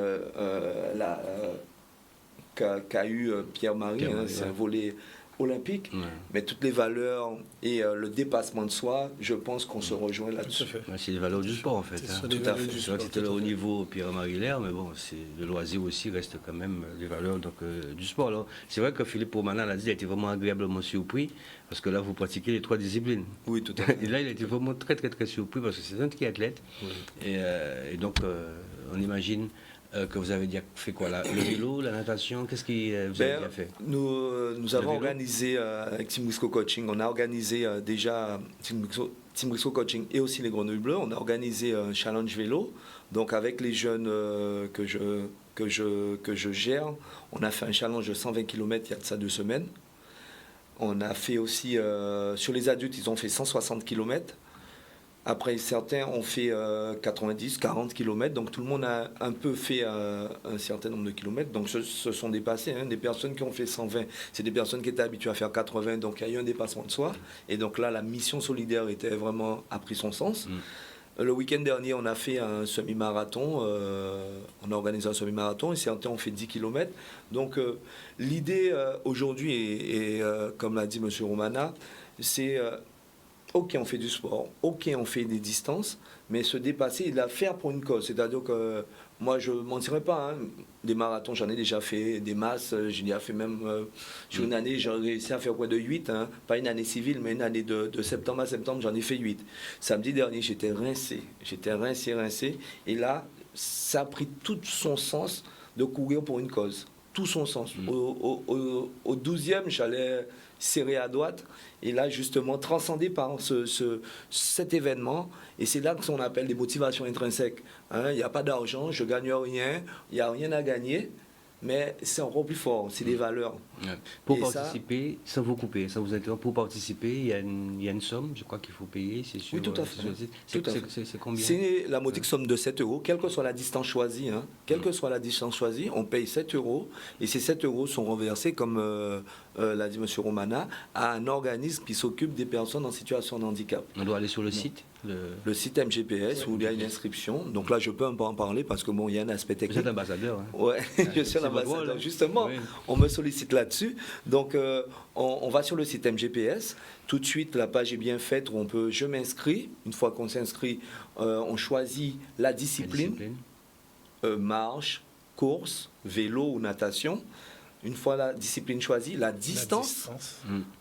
eu Pierre-Marie, hein, c'est un volet olympique, mais toutes les valeurs et le dépassement de soi, je pense qu'on se rejoint là-dessus. C'est les valeurs du sport en fait. Hein. Tout à fait. C'est vrai que c'était le haut niveau Pierre-Marie Lair, mais bon, le loisir aussi reste quand même les valeurs du sport. Alors, c'est vrai que Philippe Romana l'a dit, il a été vraiment agréablement surpris, parce que là, vous pratiquez les 3 disciplines. Oui, tout à fait. Et là, il a été vraiment très, très, très surpris, parce que c'est un triathlète. Oui. Et donc, on imagine que vous avez déjà fait quoi là, le vélo, la natation, qu'est-ce que vous avez déjà fait? Nous avons organisé avec Team Risco Coaching, on a organisé déjà Team Risco Coaching et aussi les Grenouilles Bleues, on a organisé un challenge vélo. Donc avec les jeunes que je gère, on a fait un challenge de 120 km il y a de ça 2 semaines. On a fait aussi, sur les adultes, ils ont fait 160 km. Après, certains ont fait 90, 40 km, donc tout le monde a un peu fait un certain nombre de kilomètres. Donc se sont dépassés. Hein. Des personnes qui ont fait 120, c'est des personnes qui étaient habituées à faire 80, donc il y a eu un dépassement de soi. Et donc là, la mission solidaire a pris son sens. Le week-end dernier, on a fait un semi-marathon, on a organisé un semi-marathon et certains ont fait 10 km. Donc l'idée aujourd'hui, et comme l'a dit M. Romana, c'est... ok, on fait du sport, ok, on fait des distances, mais se dépasser et la faire pour une cause. C'est-à-dire que moi, je ne mentirais pas. Hein. Des marathons, j'en ai déjà fait, des masses, j'ai déjà fait même sur une année, j'ai réussi à faire quoi de 8. Hein. Pas une année civile, mais une année de septembre à septembre, j'en ai fait 8. Samedi dernier, j'étais rincé. Et là, ça a pris tout son sens de courir pour une cause. Tout son sens. Au 12e, j'allais serré à droite, et là justement transcendé par cet événement, et c'est là que on appelle des motivations intrinsèques. Hein, il n'y a pas d'argent, je gagne rien, il n'y a rien à gagner, mais c'est encore plus fort, c'est des valeurs. Ouais. Pour participer, sans vous couper, sans vous interrompre, pour participer, il y a une somme, je crois qu'il faut payer, c'est sûr. Oui, tout à fait. C'est combien? C'est la modique somme de 7 €, quelle que soit la distance choisie. Hein. Quelle que soit la distance choisie, on paye 7 €, et ces 7 € sont renversés comme l'a dit M. Romana, à un organisme qui s'occupe des personnes en situation de handicap. On doit aller sur le site. Le site MGPS où il y a une inscription. Donc là, je peux un peu en parler parce que bon, il y a un aspect Vous technique. êtes ambassadeur. Hein. Ouais, je suis c'est un ambassadeur. votre rôle, hein. Justement, Oui. on me sollicite là-dessus. Donc, on va sur le site MGPS. Tout de suite, la page est bien faite où je m'inscris. Une fois qu'on s'inscrit, on choisit la La discipline. Marche, course, vélo ou natation. Une fois la discipline choisie, la distance.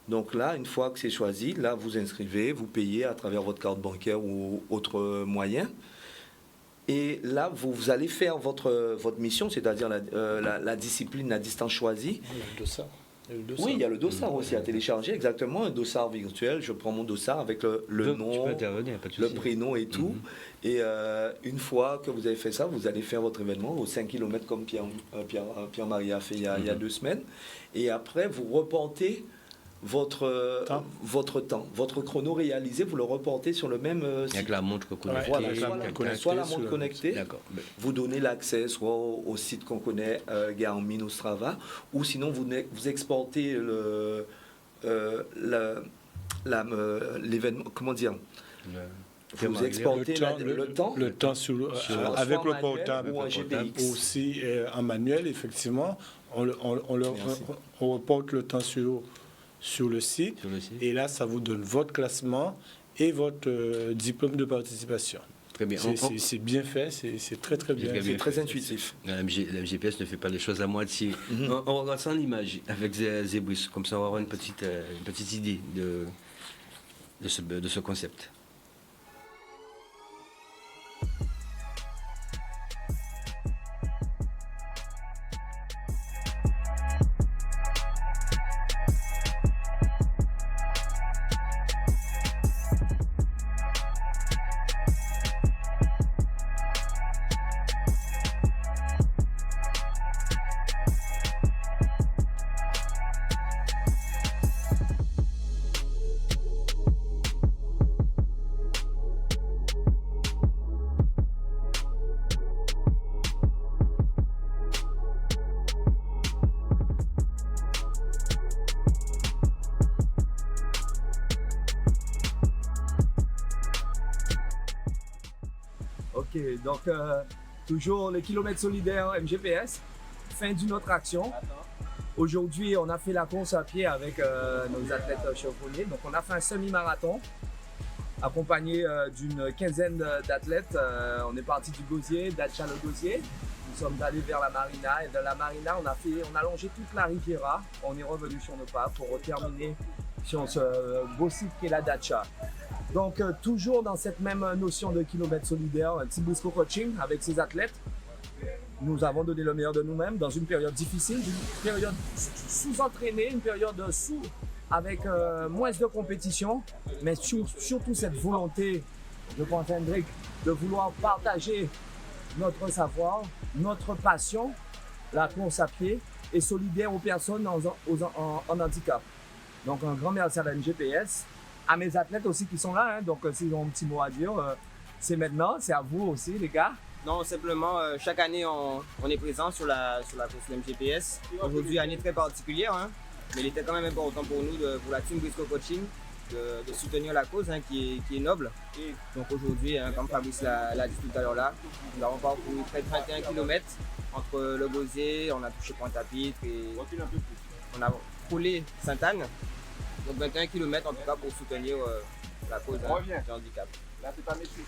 Donc là, une fois que c'est choisi, là, vous inscrivez, vous payez à travers votre carte bancaire ou autre moyen. Et là, vous allez faire votre mission, c'est-à-dire la discipline, la distance choisie. Il y a le dossard. Oui, il y a le dossard aussi à télécharger, exactement, un dossard virtuel. Je prends mon dossard avec le nom, Tu peux intervenir, pas de le souci. prénom et tout. Et une fois que vous avez fait ça, vous allez faire votre événement aux 5 km comme Pierre-Marie a fait il y a 2 semaines. Et après, vous reportez votre temps, votre chrono réalisé, vous le reportez sur le même site. Avec la montre connectée. Voilà, connectée soit la sur montre le- connectée, D'accord. vous donnez l'accès soit au site qu'on connaît, Garmin ou Strava, ou sinon vous exportez l'événement, comment dire, vous exportez le temps. Le temps avec soit le manuel portable ou en GPX. aussi en manuel, effectivement. On reporte le temps sur le site. Sur le site. Et là, ça vous donne votre classement et votre diplôme de participation. Très bien. C'est bien fait, c'est très très bien. C'est C'est très intuitif. La MGPS ne fait pas les choses à moitié. On regarde ça en image avec Zébris, comme ça on va avoir une petite idée de ce concept. Ok, donc toujours le kilomètre solidaire MGPS, fin d'une autre action. Aujourd'hui, on a fait la course à pied avec nos athlètes chevronniers. Donc, on a fait un semi-marathon accompagné d'une quinzaine d'athlètes. On est parti du Gosier, d'Atcha-le-Gosier. Nous sommes allés vers la marina et de la marina, on a longé toute la Riviera. On est revenu sur nos pas pour terminer sur ce beau site qui est la Dacha. Donc, toujours dans cette même notion de kilomètre solidaire, Tibusco Coaching avec ses athlètes. Nous avons donné le meilleur de nous-mêmes dans une période difficile, une période sous-entraînée, une période avec moins de compétition, mais surtout cette volonté, je pense, Hendrik, de vouloir partager notre savoir, notre passion, la course à pied, et solidaire aux personnes en handicap. Donc, un grand merci à la MGPS, à mes athlètes aussi qui sont là. Donc, s'ils ont un petit mot à dire, c'est maintenant, c'est à vous aussi, les gars. Non, simplement, chaque année, on est présent sur la course de MGPS. Aujourd'hui, année très particulière, hein, mais il était quand même important pour nous, pour la team Briscoe Coaching, de soutenir la cause qui est noble. Et donc aujourd'hui, hein, comme Fabrice l'a dit tout à l'heure là, nous avons parcouru près de 21 km entre le Gosier, on a touché Pointe-à-Pitre et on a frôlé Sainte-Anne. Donc 21 km en tout cas pour soutenir la cause du handicap. Là, c'est pas métier.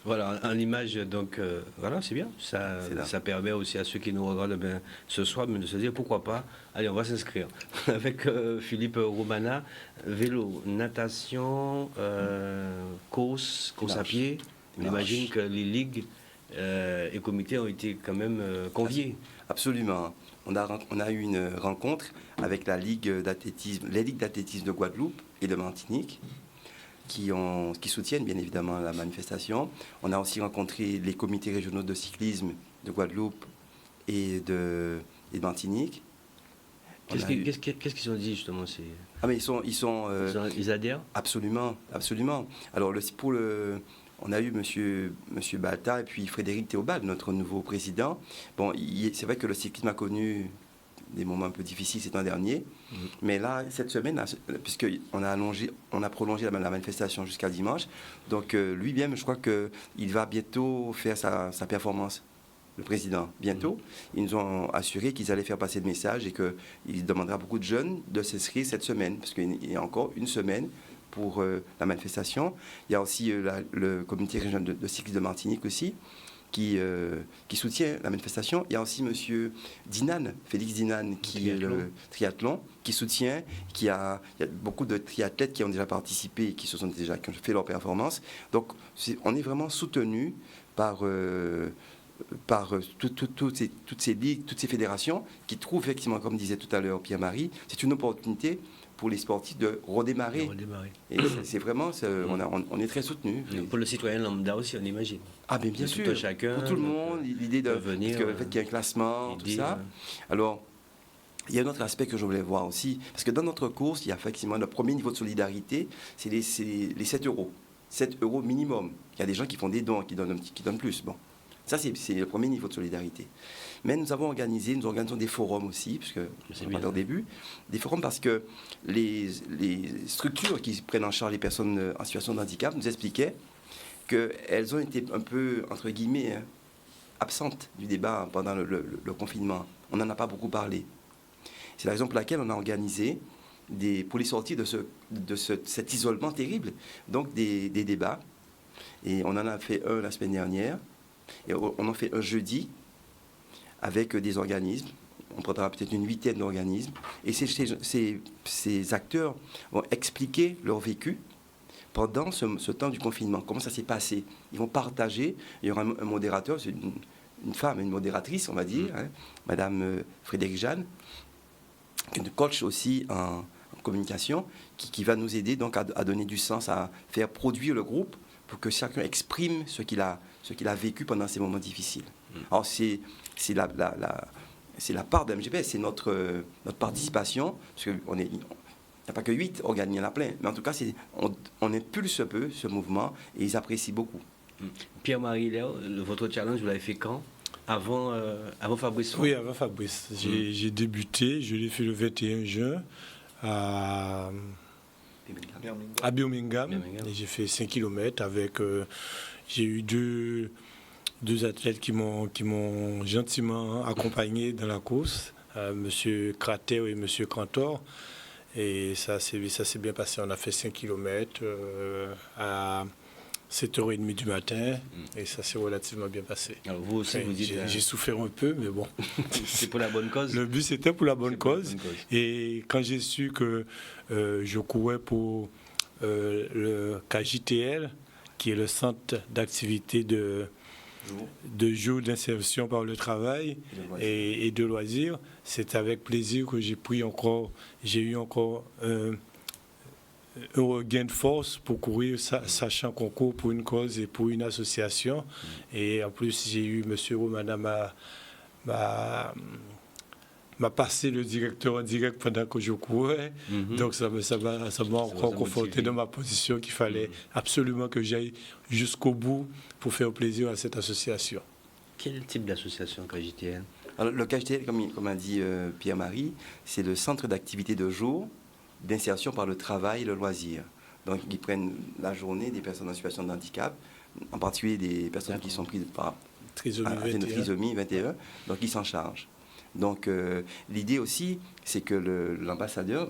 Voilà, en image, donc voilà, c'est bien. là. Ça permet aussi à ceux qui nous regardent ce soir de se dire pourquoi pas, allez, on va s'inscrire. Avec Philippe Romana, vélo, natation, course à pied. On imagine que les ligues et comités ont été quand même conviés. Absolument. On a eu une rencontre avec la Ligue d'athlétisme, les ligues d'athlétisme de Guadeloupe et de Martinique, qui soutiennent bien évidemment la manifestation. On a aussi rencontré les comités régionaux de cyclisme de Guadeloupe et de Martinique. Qu'est-ce qu'ils ont dit justement Ah, mais ils adhèrent? Absolument, absolument. Alors, on a eu monsieur Balta et puis Frédéric Théobald, notre nouveau président. Bon, c'est vrai que le cyclisme a connu des moments un peu difficiles cet an dernier. Mais là, cette semaine, puisqu'on a prolongé la manifestation jusqu'à dimanche, donc lui-même, je crois qu'il va bientôt faire sa performance. Le président, bientôt. Ils nous ont assuré qu'ils allaient faire passer le message et qu'il demandera à beaucoup de jeunes de s'inscrire cette semaine, parce qu'il y a encore une semaine pour la manifestation. Il y a aussi le comité régional de cyclisme de Martinique aussi, qui soutient la manifestation. Il y a aussi M. Dinan, Félix Dinan, qui est le triathlon, qui soutient, il y a beaucoup de triathlètes qui ont déjà participé et qui ont fait leur performance. Donc, on est vraiment soutenu par toutes ces ligues, toutes ces fédérations qui trouvent effectivement, comme disait tout à l'heure Pierre-Marie, c'est une opportunité pour les sportifs de redémarrer. Et c'est vraiment, on est très soutenus. Pour le citoyen lambda aussi, on imagine. Ah bien sûr, pour tout le monde, l'idée de venir, parce que le fait qu'il y ait un classement, tout ça. Alors, il y a un autre aspect que je voulais voir aussi, parce que dans notre course, il y a effectivement le premier niveau de solidarité, c'est les 7 euros. 7 euros minimum. Il y a des gens qui font des dons, qui donnent plus. Bon. Ça, c'est le premier niveau de solidarité. Mais nous organisons des forums aussi, puisque c'est pas au début, des forums parce que les structures qui prennent en charge les personnes en situation de handicap nous expliquaient qu'elles ont été un peu, entre guillemets, absentes du débat pendant le confinement. On n'en a pas beaucoup parlé. C'est la raison pour laquelle on a organisé, pour les sortir de cet isolement terrible, donc des débats. Et on en a fait un la semaine dernière. Et on en fait un jeudi avec des organismes. On prendra peut-être une 8aine d'organismes. Et ces acteurs vont expliquer leur vécu pendant ce temps du confinement. Comment ça s'est passé? Ils vont partager. Il y aura un modérateur, c'est une femme, une modératrice, on va dire, Madame Frédéric Jeanne, une coach aussi en communication, qui va nous aider donc à donner du sens, à faire produire le groupe pour que chacun exprime ce qu'il a vécu pendant ces moments difficiles. Alors, c'est la part de MGPS, c'est notre participation, parce qu'il n'y a pas que 8 organes, il y en a plein. Mais en tout cas, on impulse un peu ce mouvement et ils apprécient beaucoup. Pierre-Marie Léo, votre challenge, vous l'avez fait quand? Avant Fabrice? Oui, avant Fabrice. J'ai débuté, je l'ai fait le 21 juin à Birmingham. Et j'ai fait 5 km avec... j'ai eu deux athlètes qui m'ont gentiment accompagné dans la course, M. Crater et M. Cantor. Et ça s'est bien passé. On a fait 5 km à 7h30 du matin et ça s'est relativement bien passé. Alors vous aussi, vous dites... J'ai souffert un peu, mais bon. C'est pour la bonne cause? Le but, c'était pour la bonne cause. Et quand j'ai su que je courais pour le KJTL, qui est le centre d'activité de jour d'insertion par le travail et de loisirs, c'est avec plaisir que j'ai eu encore un regain de force pour courir, sachant qu'on court pour une cause et pour une association. Et en plus, j'ai eu monsieur ou madame m'a passé le directeur en direct pendant que je courais. Donc ça m'a encore conforté dans ma position qu'il fallait absolument que j'aille jusqu'au bout pour faire plaisir à cette association. Quel type d'association KJTL? Alors, le KJTL, comme a dit Pierre-Marie, c'est le centre d'activité de jour d'insertion par le travail et le loisir. Donc ils prennent la journée des personnes en situation de handicap, en particulier des personnes qui sont prises par trisomie 21, donc ils s'en chargent. Donc l'idée aussi, c'est que l'ambassadeur,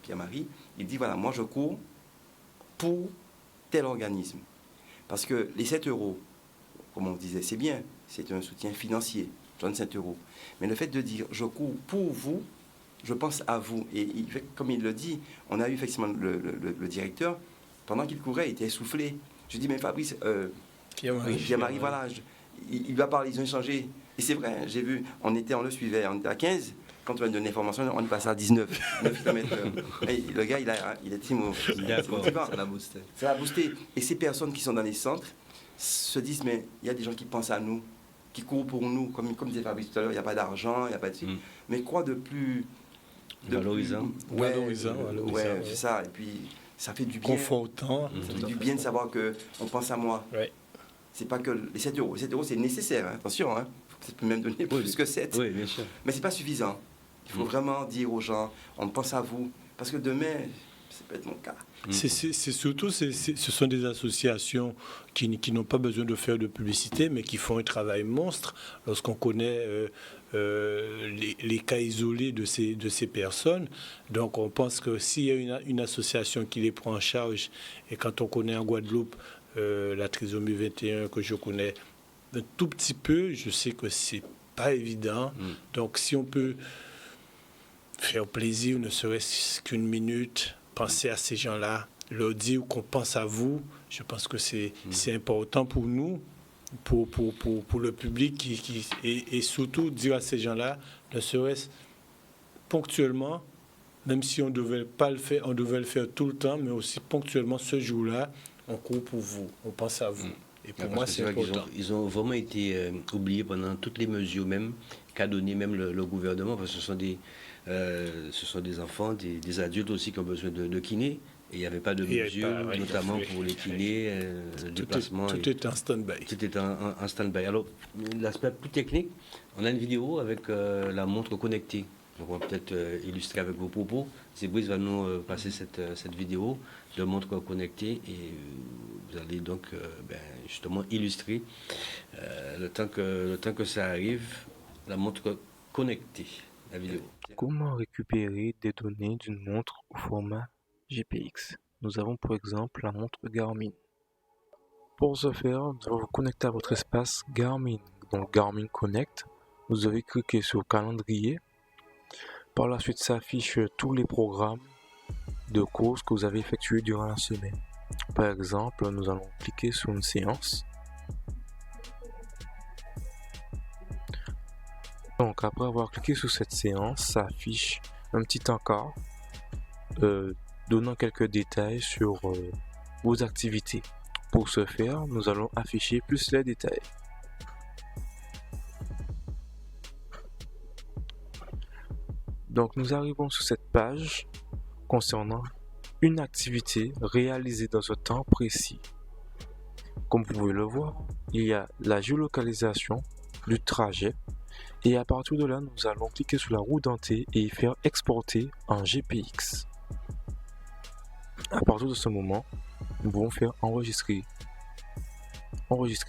Pierre-Marie, il dit voilà, moi je cours pour tel organisme. Parce que les 7 euros, comme on disait, c'est bien, c'est un soutien financier, je donne 7 euros. Mais le fait de dire je cours pour vous, je pense à vous. Et comme il le dit, on a eu effectivement le directeur, pendant qu'il courait, il était essoufflé. Je dis mais Fabrice, Pierre-Marie, voilà, il va parler, ils ont échangé. Et c'est vrai, j'ai vu, on le suivait, on était à 15, quand on a donné l'information, on est passé à 19 km/h. Le gars, il est timide. Ça l'a boosté. Ça l'a boosté. Et ces personnes qui sont dans les centres se disent, mais il y a des gens qui pensent à nous, qui courent pour nous, comme disait Fabrice tout à l'heure, il n'y a pas d'argent, il n'y a pas de... Mais quoi de plus Valorisant. Ouais, Valorisant, ouais, ouais. c'est ça. Et puis, ça fait du bien. Confortant. Ça fait du bien de savoir qu'on pense à moi. Ouais. C'est pas que les 7 euros. Les 7 euros, c'est nécessaire, hein. Attention. Hein. Vous pouvez même donner plus que 7. Oui, bien sûr. Mais c'est pas suffisant. Il faut vraiment dire aux gens, on pense à vous. Parce que demain, ça peut être mon cas. C'est surtout, ce sont des associations qui n'ont pas besoin de faire de publicité, mais qui font un travail monstre lorsqu'on connaît les cas isolés de ces personnes. Donc on pense que s'il y a une association qui les prend en charge, et quand on connaît en Guadeloupe la trisomie 21 que je connais un tout petit peu, je sais que c'est pas évident. Donc si on peut faire plaisir, ne serait-ce qu'une minute, penser à ces gens-là, leur dire qu'on pense à vous, je pense que c'est important pour nous, pour le public, et surtout dire à ces gens-là, ne serait-ce ponctuellement, même si on devait pas le faire, on devait le faire tout le temps, mais aussi ponctuellement ce jour-là, on court pour vous, on pense à vous. Et pour moi, c'est important. Ils ont vraiment été oubliés pendant toutes les mesures même qu'a donné même le gouvernement, parce que ce sont des enfants, des adultes aussi qui ont besoin de kinés. Et il n'y avait pas de mesures, notamment pour les kinés, le déplacement. Tout est en stand-by. Tout est en stand-by. Alors, l'aspect plus technique, on a une vidéo avec la montre connectée. Donc, on va peut-être illustrer avec vos propos. Brice va nous passer cette vidéo de montre connectée et vous allez donc justement illustrer le temps que ça arrive, la montre connectée, la vidéo. Comment récupérer des données d'une montre au format GPX? Nous avons pour exemple la montre Garmin. Pour ce faire, nous allons vous connecter à votre espace Garmin, donc Garmin Connect. Vous devez cliquer sur calendrier. Par la suite s'affichent tous les programmes de courses que vous avez effectués durant la semaine. Par exemple, nous allons cliquer sur une séance. Donc après avoir cliqué sur cette séance, ça affiche un petit encart donnant quelques détails sur vos activités. Pour ce faire, nous allons afficher plus les détails. Donc nous arrivons sur cette page concernant une activité réalisée dans un temps précis. Comme vous pouvez le voir, il y a la géolocalisation du trajet et à partir de là, nous allons cliquer sur la roue dentée et faire exporter en GPX. À partir de ce moment, nous pouvons faire enregistrer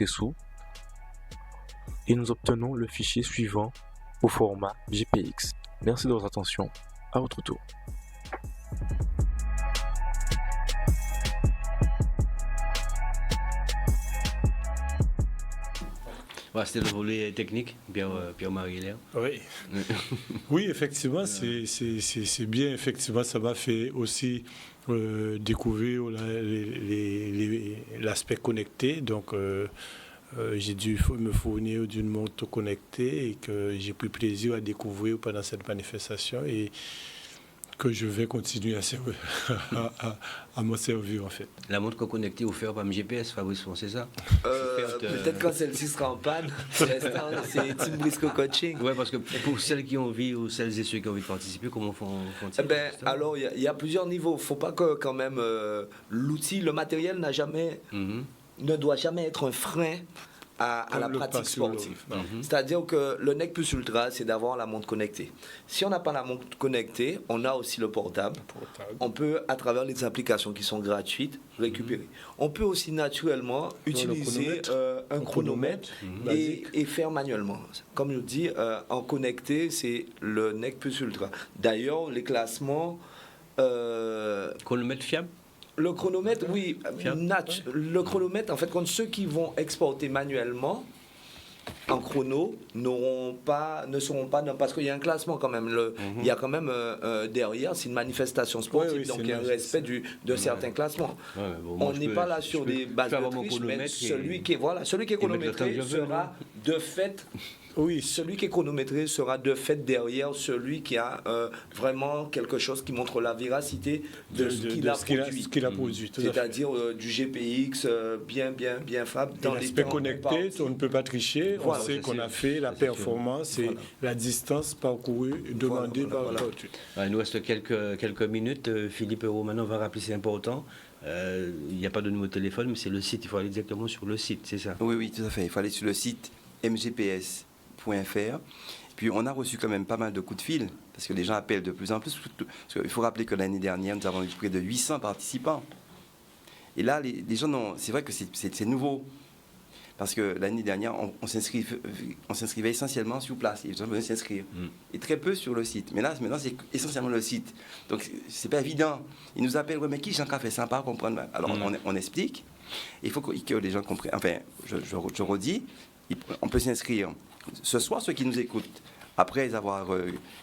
sous et nous obtenons le fichier suivant au format GPX. Merci de votre attention, à votre tour. Voilà, c'était le volet technique, Pierre-Marie Hilaire. Oui. Oui, effectivement, c'est bien. Effectivement, ça m'a fait aussi découvrir l'aspect connecté. Donc, j'ai dû me fournir d'une montre connectée et que j'ai pris plaisir à découvrir pendant cette manifestation et que je vais continuer à m'en servir en fait. La montre connectée offerte par GPS, Fabrice, c'est ça? Peut-être quand celle-ci sera en panne, pour l'instant, c'est Team Briscoe Coaching. Oui, parce que pour celles qui ont envie ou celles et ceux qui ont envie de participer, comment font-ils? Alors, il y a plusieurs niveaux. Il ne faut pas que quand même l'outil, le matériel ne doit jamais être un frein à la pratique sportive. C'est-à-dire que le Nec Plus Ultra, c'est d'avoir la montre connectée. Si on n'a pas la montre connectée, on a aussi le portable. On peut, à travers les applications qui sont gratuites, récupérer. On peut aussi naturellement utiliser un chronomètre et faire manuellement. Comme je dis, en connecté, c'est le Nec Plus Ultra. D'ailleurs, les classements... Chronomètre fiable? Le chronomètre, oui. Le chronomètre, en fait, quand ceux qui vont exporter manuellement en chrono ne seront pas parce qu'il y a un classement quand même. Il y a quand même derrière, c'est une manifestation sportive, donc il y a un respect de certains classements. On n'est pas là sur des bases de triche, mais celui qui est chronométré sera de fait Oui, Celui qui est chronométré sera de fait derrière celui qui a vraiment quelque chose qui montre la véracité de ce qu'il a produit. ce qu'il a produit, tout à fait. C'est-à-dire du GPX bien fab. Dans l'aspect connecté, on ne peut pas tricher. Voilà, on sait qu'on a fait la performance et la distance parcourue demandée par le portu. Il nous reste quelques minutes. Philippe Romano va rappeler, c'est important. Il n'y a pas de numéro de téléphone, mais c'est le site. Il faut aller directement sur le site, c'est ça? Oui, tout à fait. Il faut aller sur le site mgps.fr. Puis on a reçu quand même pas mal de coups de fil, parce que les gens appellent de plus en plus. Il faut rappeler que l'année dernière, nous avons eu près de 800 participants. Et là, les gens, c'est vrai que c'est nouveau. Parce que l'année dernière, on s'inscrivait essentiellement sur place. Les gens venaient s'inscrire. Et très peu sur le site. Mais là, maintenant, c'est essentiellement le site. Donc, c'est pas évident. Ils nous appellent, ouais, mais qui Jean-Claude fait sympa à comprendre. Alors, on explique. Il faut que les gens comprennent. Enfin, je redis, on peut s'inscrire. Ce soir, ceux qui nous écoutent, après avoir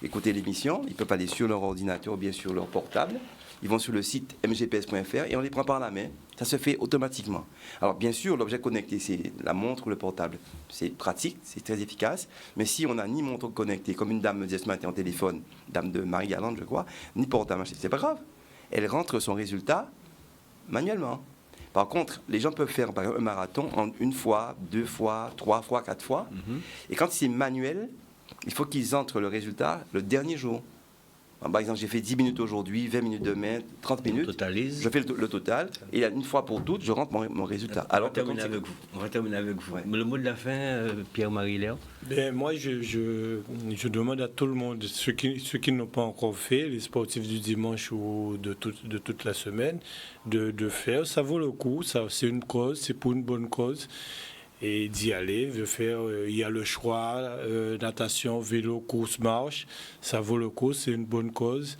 écouté l'émission, ils peuvent aller sur leur ordinateur ou bien sur leur portable. Ils vont sur le site mgps.fr et on les prend par la main. Ça se fait automatiquement. Alors bien sûr, l'objet connecté, c'est la montre ou le portable. C'est pratique, c'est très efficace. Mais si on n'a ni montre connectée, comme une dame me disait ce matin au téléphone, dame de Marie-Galante, je crois, ni portable, c'est pas grave. Elle rentre son résultat manuellement. Par contre, les gens peuvent faire par exemple, un marathon en 1 fois, 2 fois, 3 fois, 4 fois. Et quand c'est manuel, il faut qu'ils entrent le résultat le dernier jour. Par exemple, j'ai fait 10 minutes aujourd'hui, 20 minutes demain, 30 minutes. Totalise. Je fais le total. Et une fois pour toutes, je rentre mon résultat. Alors, on va terminer avec vous. Ouais. Le mot de la fin, Pierre-Marie Léo. Moi, je demande à tout le monde, ceux qui n'ont pas encore fait, les sportifs du dimanche ou de toute la semaine, de faire. Ça vaut le coup. C'est une cause, c'est pour une bonne cause. Et d'y aller, de faire, il y a le choix, natation, vélo, course, marche, ça vaut le coup, c'est une bonne cause.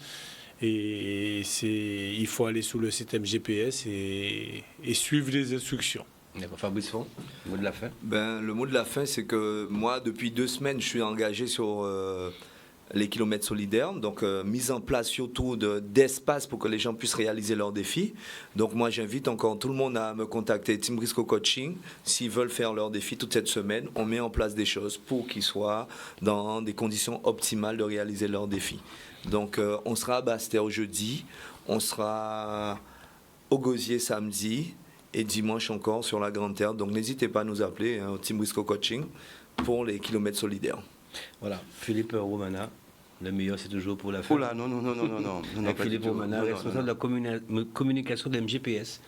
Et il faut aller sur le site MGPS et suivre les instructions. Fabrice Font, le mot de la fin. Le mot de la fin, c'est que moi, depuis 2 semaines, je suis engagé sur les kilomètres solidaires, donc mise en place surtout d'espace pour que les gens puissent réaliser leurs défis. Donc moi j'invite encore tout le monde à me contacter, Team Briscoe Coaching, s'ils veulent faire leurs défis toute cette semaine, on met en place des choses pour qu'ils soient dans des conditions optimales de réaliser leurs défis. Donc on sera à Basse-Terre jeudi, on sera au Gosier samedi et dimanche encore sur la Grande Terre. Donc n'hésitez pas à nous appeler au Team Briscoe Coaching pour les kilomètres solidaires. Voilà, Philippe Romana, le meilleur c'est toujours pour la fin. Oula, non. Avec Philippe Romana, responsable de la communication de MGPS.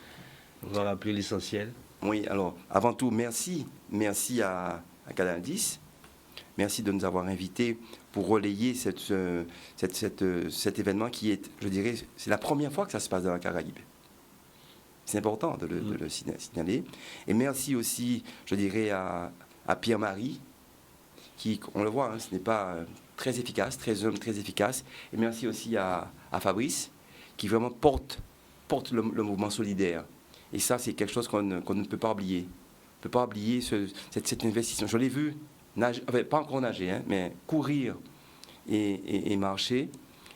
On va rappeler l'essentiel. Oui, alors, avant tout, merci à Canal 10. Merci de nous avoir invités pour relayer cet événement qui est, je dirais, c'est la première fois que ça se passe dans la Caraïbe. C'est important de le signaler. Et merci aussi, je dirais, à Pierre-Marie, qui, on le voit, ce n'est pas très efficace, très humble, très efficace. Et merci aussi à Fabrice, qui vraiment porte le mouvement solidaire. Et ça, c'est quelque chose qu'on ne peut pas oublier. On ne peut pas oublier cet investissement. Je l'ai vu, nager, enfin, pas encore nager, mais courir et marcher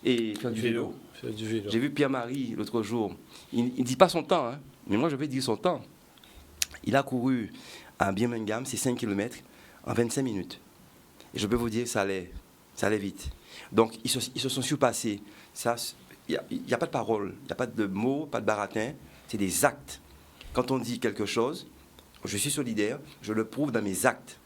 et faire du vélo. J'ai vu Pierre-Marie l'autre jour. Il ne dit pas son temps, mais moi je vais dire son temps. Il a couru à Birmingham, c'est 5 km, en 25 minutes. Et je peux vous dire que ça allait vite. Donc, ils se sont surpassés. Il n'y a pas de parole, il n'y a pas de mots, pas de baratin. C'est des actes. Quand on dit quelque chose, je suis solidaire, je le prouve dans mes actes.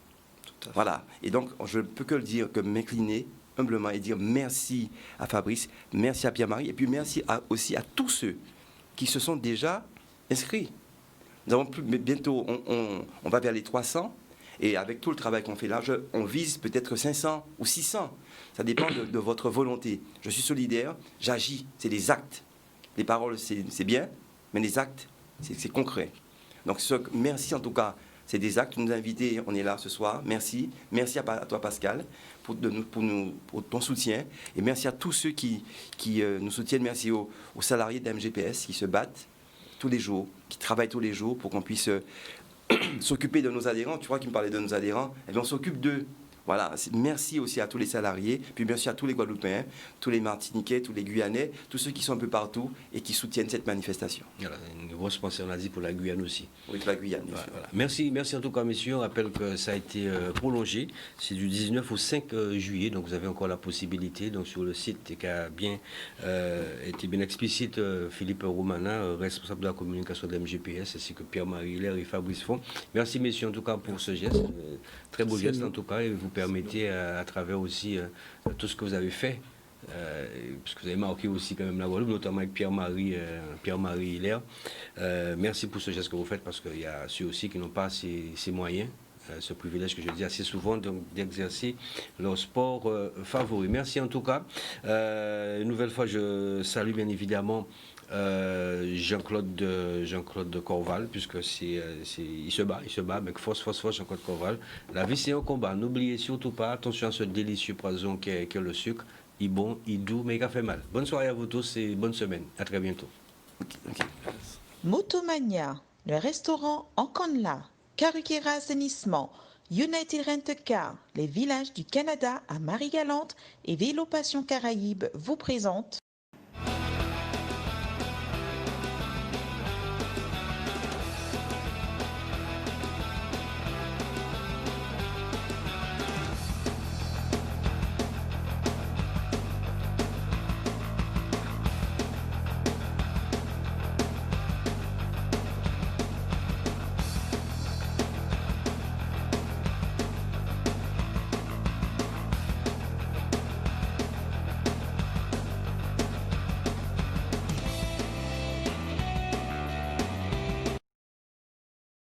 Voilà. Et donc, je ne peux que le dire, que m'incliner humblement et dire merci à Fabrice, merci à Pierre-Marie, et puis merci aussi à tous ceux qui se sont déjà inscrits. Nous avons bientôt, on va vers les 300. Et avec tout le travail qu'on fait là, on vise peut-être 500 ou 600. Ça dépend de votre volonté. Je suis solidaire, j'agis, c'est des actes. Les paroles, c'est bien, mais les actes, c'est concret. Donc merci en tout cas, c'est des actes. Nous invités, on est là ce soir. Merci. Merci à toi Pascal pour ton soutien. Et merci à tous ceux qui nous soutiennent. Merci aux salariés de MGPS qui se battent tous les jours, qui travaillent tous les jours pour qu'on puisse s'occuper de nos adhérents. Tu vois, qui me parlait de nos adhérents. Eh bien, on s'occupe d'eux. Voilà, merci aussi à tous les salariés, puis merci à tous les Guadeloupéens, tous les Martiniquais, tous les Guyanais, tous ceux qui sont un peu partout et qui soutiennent cette manifestation. Voilà, une grosse pensée, on a dit, pour la Guyane aussi. Oui, pour la Guyane, bien sûr. Voilà. Merci en tout cas, messieurs. On rappelle que ça a été prolongé. C'est du 19 au 5 juillet, donc vous avez encore la possibilité. Donc sur le site qui a bien été bien explicite, Philippe Romana, responsable de la communication de la MGPS, ainsi que Pierre-Marie Hilaire et Fabrice Font. Merci messieurs en tout cas pour ce geste, très beau geste en tout cas, et vous permettez à travers aussi tout ce que vous avez fait. Parce que vous avez marqué aussi quand même la Guadeloupe, notamment avec Pierre-Marie Hilaire. Merci pour ce geste que vous faites, parce qu'il y a ceux aussi qui n'ont pas ces moyens, ce privilège que je dis assez souvent, donc d'exercer leur sport favori. Merci en tout cas. Une nouvelle fois, je salue bien évidemment Jean-Claude Corval, puisque il se bat avec force Jean-Claude Corval. La vie c'est un combat, n'oubliez surtout pas, attention à ce délicieux poison qu'est le sucre. Il est bon, il est doux, mais il a fait mal. Bonne soirée à vous tous et bonne semaine. À très bientôt. Motomania, le restaurant Enconla, Karukira Assainissement, United Rent Car, les villages du Canada à Marie-Galante et Vélo Passion Caraïbes vous présentent